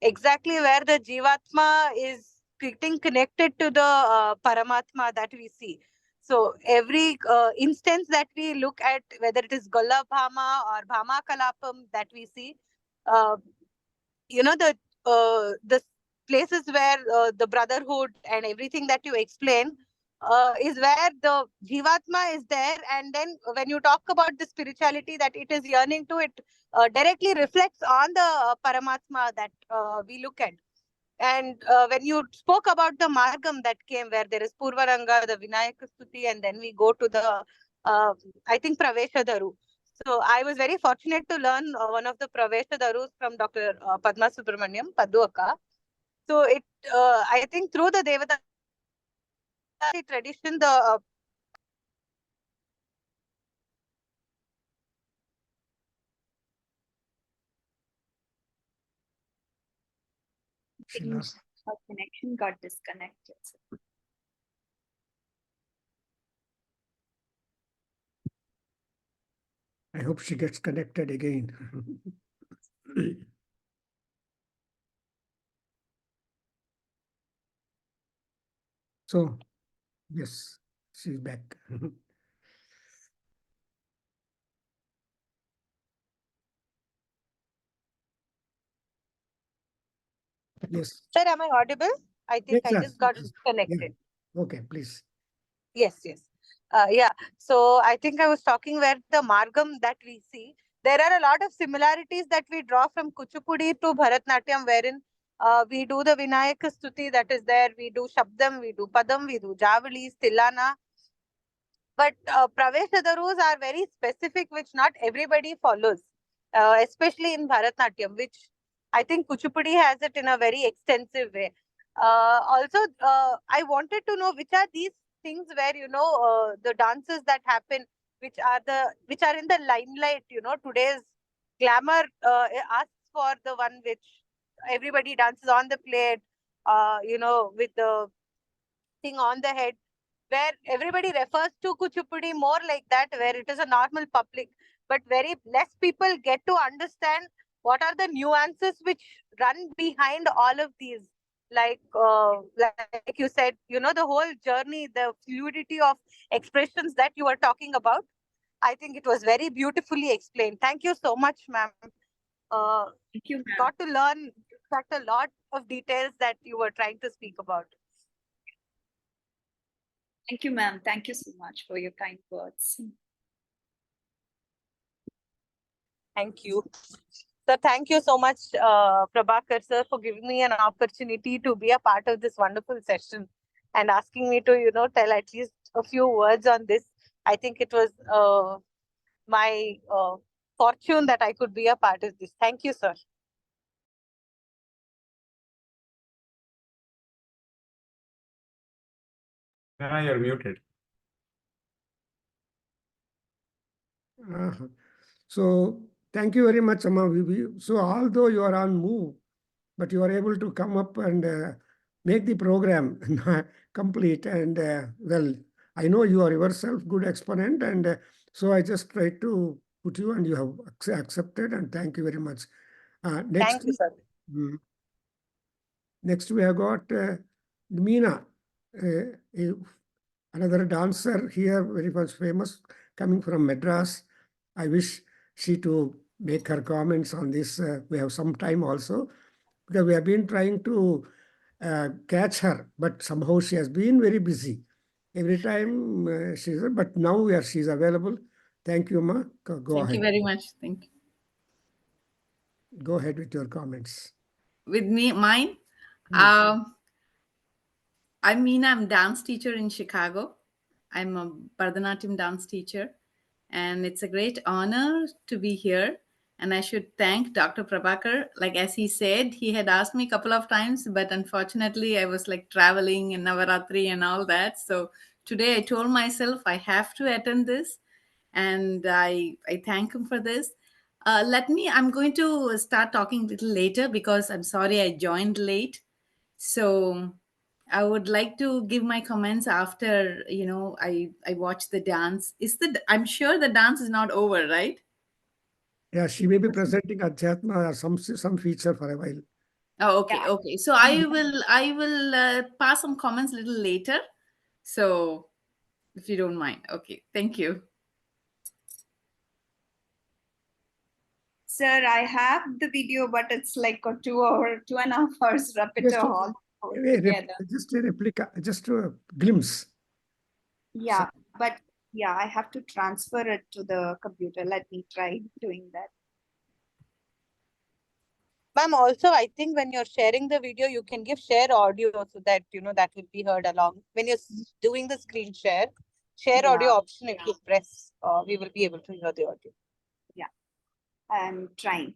exactly where the Jivatma is getting connected to the Paramatma that we see. So every instance that we look at, whether it is Golla Bhama or Bhama Kalapam that we see, the places where the brotherhood and everything that you explain is where the Jivatma is there. And then when you talk about the spirituality that it is yearning to, it directly reflects on the Paramatma that we look at. And when you spoke about the Margam that came, where there is Purvaranga, the Vinayaka Stuti, and then we go to the, I think, Praveshadaru. So I was very fortunate to learn one of the Praveshadarus from Dr. Padma Subramaniam, Padduaka. So I think through the Devata tradition, the She lost. Our connection got disconnected. I hope she gets connected again. So, yes, she's back. Yes. sir, am I audible? I think Yes, I yes, just got yes. disconnected. Yeah. Okay, please. Yes, yes. Yeah. So I think I was talking where the Margam that we see, there are a lot of similarities that we draw from Kuchipudi to Bharatnatyam, wherein we do the Vinayaka Stuti that is there, we do Shabdam, we do Padam, we do Javali, Stilana. But Praveshadarus are very specific, which not everybody follows, especially in Bharatnatyam, which I think Kuchipudi has it in a very extensive way. Also, I wanted to know which are these things where the dances that happen, which are in the limelight. Today's glamour asks for the one which everybody dances on the plate. With the thing on the head, where everybody refers to Kuchipudi more like that, where it is a normal public, but very less people get to understand what are the nuances which run behind all of these. Like you said, the whole journey, the fluidity of expressions that you were talking about. I think it was very beautifully explained. Thank you so much, ma'am. Thank you, ma'am. Got to learn such a lot of details that you were trying to speak about. Thank you, ma'am. Thank you so much for your kind words. Thank you. So thank you so much, Prabhakar sir, for giving me an opportunity to be a part of this wonderful session and asking me to, tell at least a few words on this. I think it was my fortune that I could be a part of this. Thank you, sir. You're muted. So thank you very much, Amma. So although you are on move, but you are able to come up and make the program complete. And well, I know you are yourself good exponent, and so I just tried to put you, and you have accepted, and thank you very much. Thank you, sir. Next we have got Meena, another dancer here, very much famous, coming from Madras. I wish she to make her comments on this. We have some time also, because we have been trying to catch her, but somehow she has been very busy. Every time but now she's available. Thank you, Ma. Go Thank ahead. you very much. Thank you. Go ahead with your comments. With me, mine. Hmm. I'm Meena. I'm dance teacher in Chicago. I'm a Bharatanatyam dance teacher, and it's a great honor to be here. And I should thank Dr. Prabhakar. Like as he said, he had asked me a couple of times, but unfortunately, I was like traveling in Navaratri and all that. So today, I told myself I have to attend this, and I thank him for this. I'm going to start talking a little later because I'm sorry I joined late. So I would like to give my comments after, I watch the dance. I'm sure the dance is not over, right? Yeah, she may be presenting Adhyayana or some feature for a while. Oh, okay, Yeah. okay. So I will pass some comments a little later. So if you don't mind. Okay, thank you. Sir, I have the video, but it's like a 2.5 hours repeater all together. Just a replica, just a glimpse. Yeah, but yeah, I have to transfer it to the computer. Let me try doing that. Ma'am, also, I think when you're sharing the video, you can give share audio so that, that will be heard along. When you're doing the screen share audio Yeah. option, if you press, we will be able to hear the audio. Yeah, I'm trying.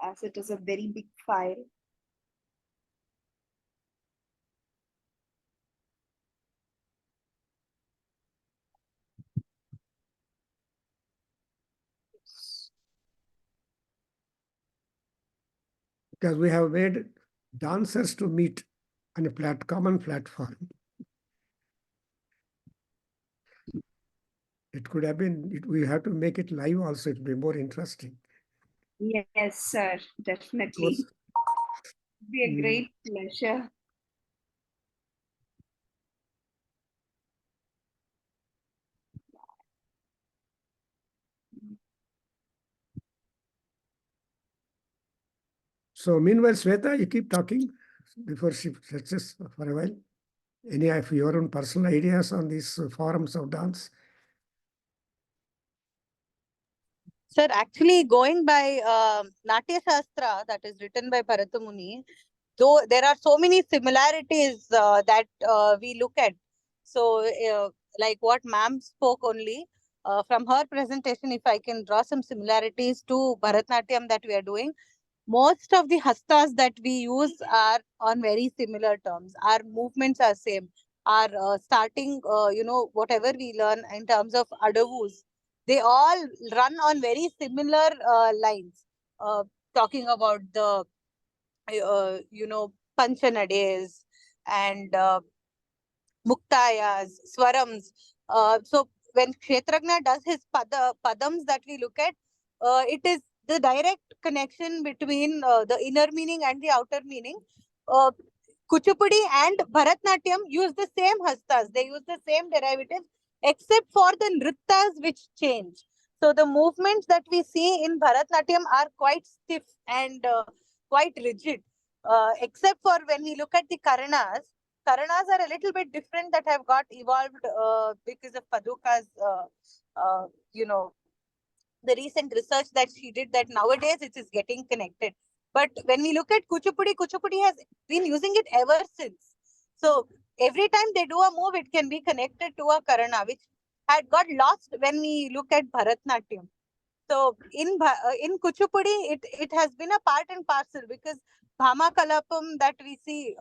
As it is a very big file. Because we have made dancers to meet on a common platform. It could have been, we have to make it live also, it will be more interesting. Yes, sir, definitely. Course. It'd be a great pleasure. So meanwhile, Sweta, you keep talking before she searches for a while. Any of your own personal ideas on these forms of dance? Sir, actually going by Natya Shastra that is written by Bharata Muni, though there are so many similarities that we look at. So like what ma'am spoke only, from her presentation, if I can draw some similarities to Bharatnatyam that we are doing, most of the hastas that we use are on very similar terms. Our movements are same. Our starting, whatever we learn in terms of adavus, they all run on very similar lines. Talking about the, panchanades and muktayas, swarams. So when Kshetrajna does his padams that we look at, it is the direct connection between the inner meaning and the outer meaning. Kuchipudi and Bharatnatyam use the same hastas. They use the same derivatives, except for the nrittas which change. So the movements that we see in Bharatnatyam are quite stiff and quite rigid. Except for when we look at the Karanas, Karanas are a little bit different that have got evolved because of Paduka's, the recent research that she did, that nowadays it is getting connected. But when we look at Kuchipudi has been using it ever since. So every time they do a move, it can be connected to a Karana, which had got lost when we look at Bharatnatyam. So in Kuchipudi, it has been a part and parcel, because Bhama Kalapam that we see,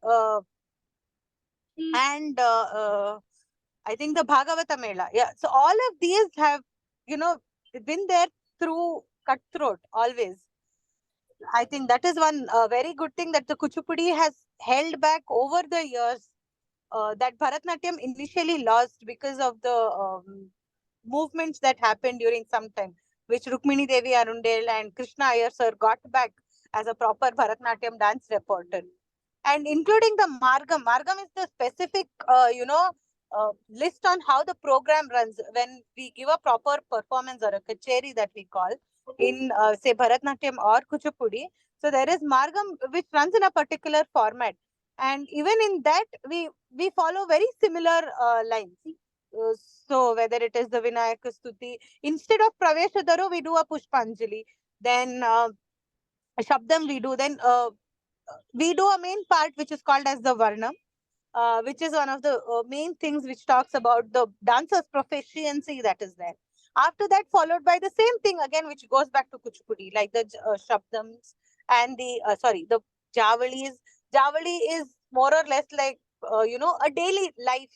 and I think the Bhagavata Mela. Yeah. So all of these have, been there through cutthroat always. I think that is one very good thing that the Kuchipudi has held back over the years, that Bharatnatyam initially lost because of the movements that happened during some time, which Rukmini Devi Arundel and Krishna Iyer sir got back as a proper Bharatnatyam dance repertoire. And including the Margam. Margam is the specific, list on how the program runs when we give a proper performance or a kacheri that we call in, say, Bharatnatyam or Kuchipudi. So there is Margam which runs in a particular format. And even in that, we follow very similar lines. So whether it is the Vinayaka Stuti, instead of Praveshadaru, we do a Pushpanjali. Then Shabdam we do. Then we do a main part which is called as the Varnam, which is one of the main things which talks about the dancer's proficiency that is there. After that, followed by the same thing again, which goes back to Kuchipudi, like the Shabdams and the, the Javalis. Javali is more or less like, a daily life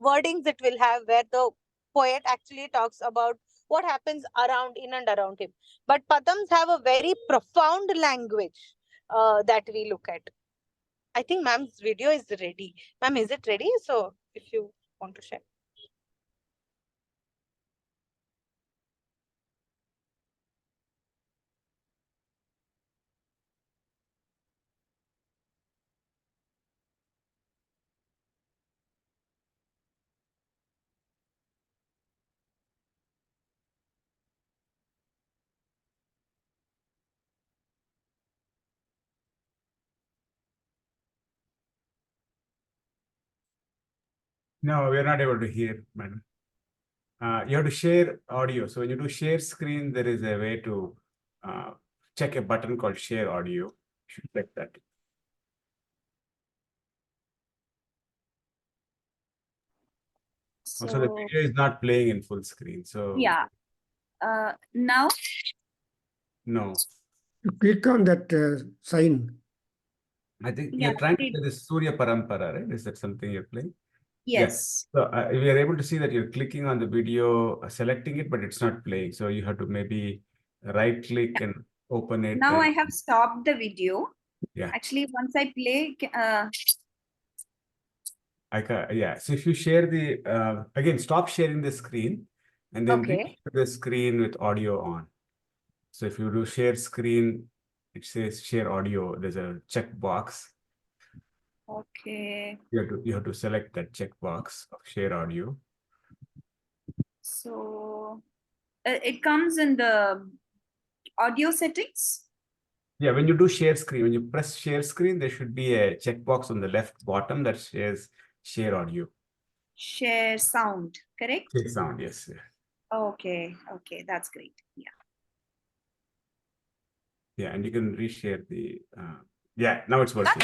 wordings it will have, where the poet actually talks about what happens around, in and around him. But Padams have a very profound language that we look at. I think ma'am's video is ready. Ma'am, is it ready? So if you want to share. No, we are not able to hear, madam. you have to share audio. So when you do share screen, there is a way to check a button called share audio. You should click that. So, Also, the video is not playing in full screen. So yeah. Now, no, You click on that sign. I think Yeah, you're trying to it- play this Surya Parampara, right? Is that something you're playing? yes. So we are able to see that you're clicking on the video, selecting it, but it's not playing. So you have to maybe right click and open it. Now and- I have stopped the video. Yeah. Actually, once I play, Yeah. So if you share the again, stop sharing the screen and then Okay. reshare the screen with audio on. So if you do share screen, it says share audio. There's a checkbox. okay. You have to select that checkbox of share audio. So it comes in the audio settings. Yeah, when you do share screen, when you press share screen, there should be a checkbox on the left bottom that says share audio. Share sound, correct? Share sound, yes. Okay, okay, that's great. Yeah. Yeah, and you can reshare the. Yeah, now it's working.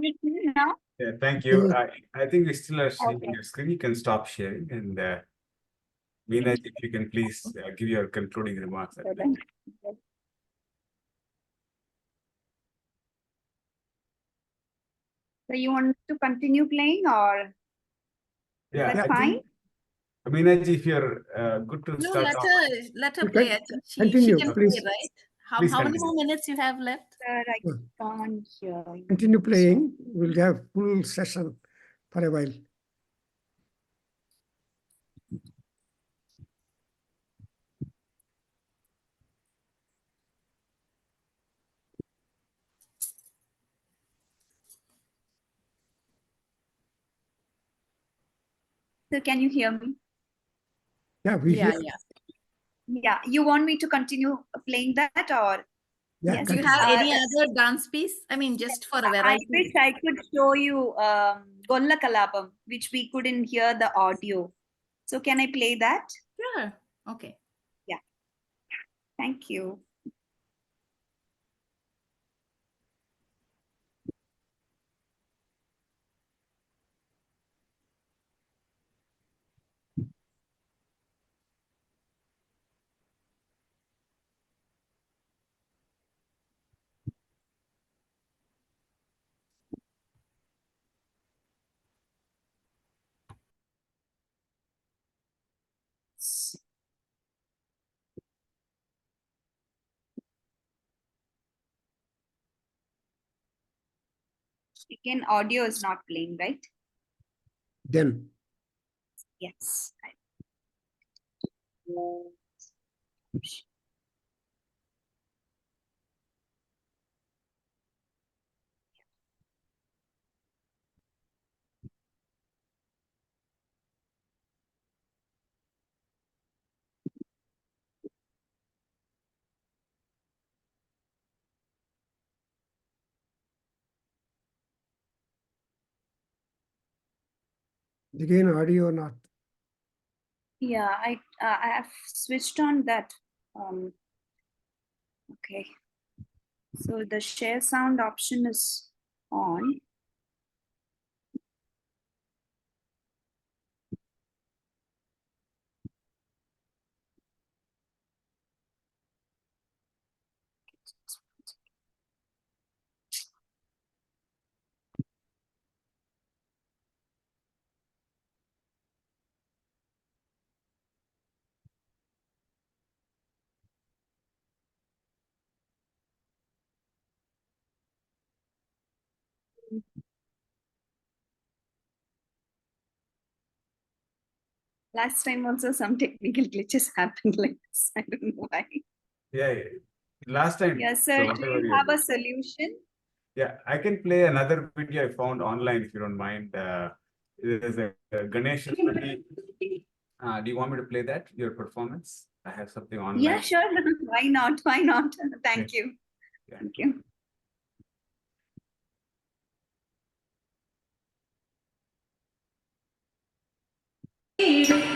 continue now? Yeah, thank you. I think we still are sharing Okay. your screen. You can stop sharing. And Meena, if you can please give your concluding remarks. So then- So you want to continue playing or Yeah, that's I fine? think, Meena, if you're good to No, start let off. her You play. can I think she continue, can please. play, right? Please How many continue. more minutes you have left? Sir, I can't hear you. Continue playing. We'll have full session for a while. So can you hear me? Yeah, we Yeah, hear. yeah. Yeah, you want me to continue playing that or? Yeah, Yes. Do you continue. have any Uh, other dance piece? I mean, just for a I variety. wish I could show you Golla Kalapam, which we couldn't hear the audio. So can I play that? Sure. Okay. Thank you. Again, audio is not playing, right? Then Yes. again, audio not. Yeah, I have switched on that. Okay. So the share sound option is on. Last time also some technical glitches happened like this. I don't know why. Yeah, last time. Yes, sir. so Do whatever you you have did. a solution? Yeah, I can play another video I found online if you don't mind. There's a Ganesh Study. Do you want me to play that, your performance? I have something online. Yeah, sure. Why not? Why not? Thank you. Yeah. Thank you. Hey!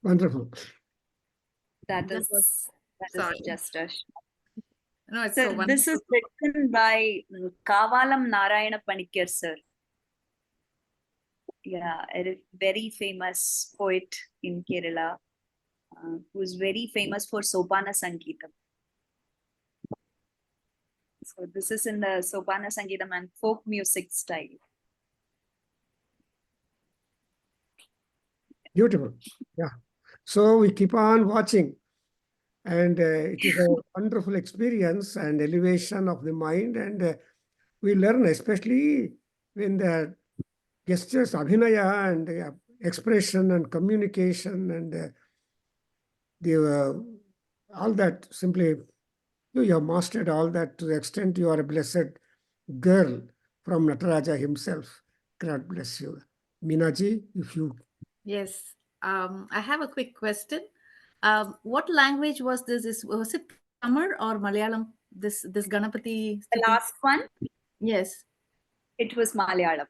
Wonderful. That That is was that is sorry. just a. No, it's Sir, so wonderful. this is written by Kavalam Narayana Panikkar, sir. Yeah, a very famous poet in Kerala, who is very famous for Sopana Sangeetam. So this is in the Sopana Sangeetam and folk music style. Beautiful. Yeah. So we keep on watching. And it is a wonderful experience and elevation of the mind. And we learn, especially when the gestures, abhinaya and expression and communication and all that simply, you have mastered all that to the extent you are a blessed girl from Nataraja himself. God bless you. Minaji, if you. Yes. I have a quick question. What language was this? Was it Tamil or Malayalam? This Ganapati. The Stuti? last one, Yes. it was Malayalam.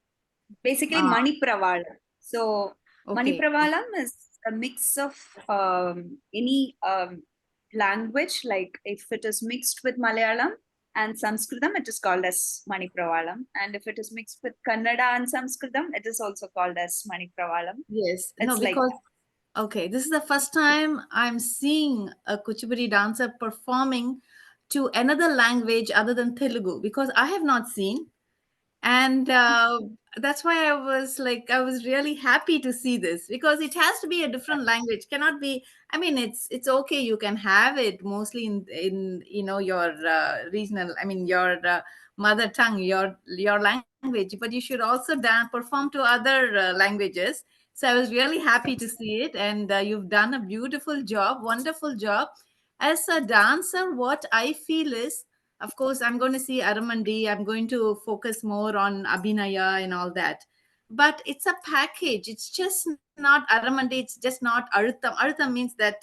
Basically, Ah. Manipravalam. So Okay. Manipravalam is a mix of any language. Like if it is mixed with Malayalam and Sanskritam, it is called as Manipravalam. And if it is mixed with Kannada and Sanskritam, it is also called as Manipravalam. Yes. It's No, like because okay, this is the first time I'm seeing a Kuchipudi dancer performing to another language other than Telugu because I have not seen. And that's why I was really happy to see this because it has to be a different language. Cannot be. I mean, it's okay. You can have it mostly in your regional. I mean, your mother tongue, your language. But you should also perform to other languages. So I was really happy to see it, and you've done a beautiful job, wonderful job. As a dancer, what I feel is, of course, I'm going to see Aramandi. I'm going to focus more on Abhinaya and all that. But it's a package. It's just not Aramandi. It's just not Arutham. Arutham means that,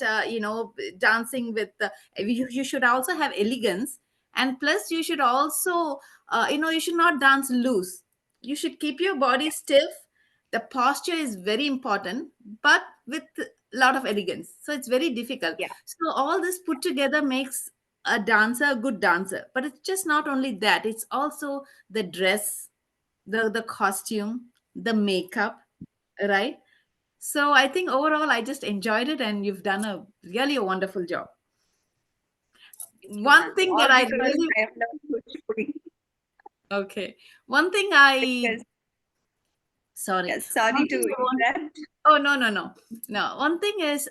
dancing with, you should also have elegance. And plus, you should also, you should not dance loose. You should keep your body stiff. The posture is very important, but with a lot of elegance. So it's very difficult. Yeah. So all this put together makes a dancer a good dancer. But it's just not only that, it's also the dress, the costume, the makeup, right? So I think overall I just enjoyed it, and you've done a really a wonderful job. One thing that all I because really I have learned Kuchipudi. okay, one thing I Because, sorry, yeah, sorry one to thing I want, interrupt. oh no, one thing is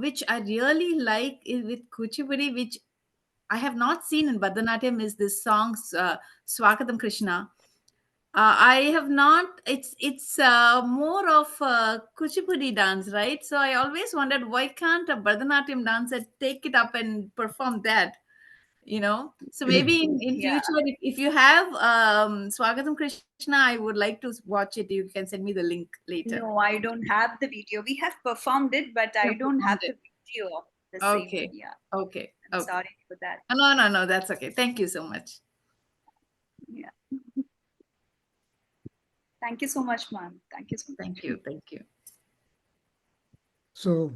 which I really like is with Kuchipudi, which I have not seen in Bharatanatyam, is this song Swagatam Krishna. I have not. It's more of a Kuchipudi dance, right? So I always wondered why can't a Bharatanatyam dancer take it up and perform that? So maybe in Yeah. future, if you have Swagatam Krishna, I would like to watch it. You can send me the link later. No, I don't have the video. We have performed it, but I have don't have performed the video of the Okay. same. Yeah. Okay. I'm Okay. sorry for that. No, that's okay. Thank you so much. Yeah. Thank you so much, ma'am. Thank you so much. Thank you. Thank you. So,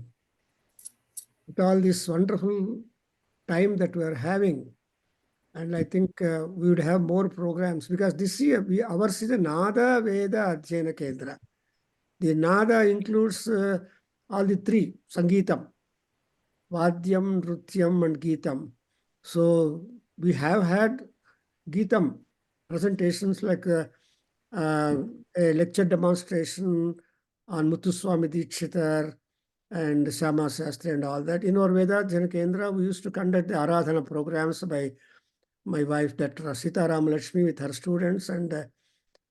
with all this wonderful time that we are having, and I think we would have more programs because this year ours is a Nada Veda Adhyayana Kendra. The Nada includes all the three, Sangeetam, Vadyam, Nrutyam, and Geetam. So we have had Geetam presentations like a lecture demonstration on Muthuswami Dikshitar and Syama Shastri and all that. In our Veda Adhyayana Kendra, we used to conduct the Aradhana programs by my wife, Dr. Sita Ram Lakshmi, with her students. And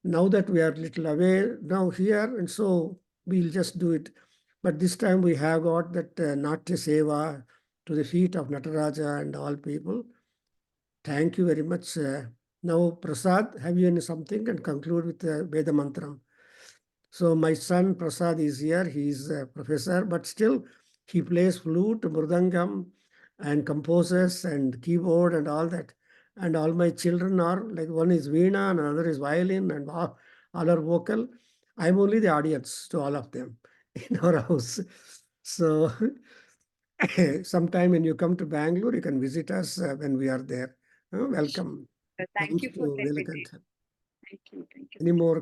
now that we are little away now here, and so we'll just do it. But this time we have got that Natya Seva to the feet of Nataraja and all people. Thank you very much. Now, Prasad, have you any something and conclude with the Veda Mantram? So my son Prasad is here. He is a professor, but still he plays flute, mridangam, and composes and keyboard and all that. And all my children are like one is veena and another is violin and all are vocal. I'm only the audience to all of them in our house. So sometime when you come to Bangalore, you can visit us when we are there. Welcome. Thank Thanks you to for the Nilakantha. Thank you. Thank you. Any more?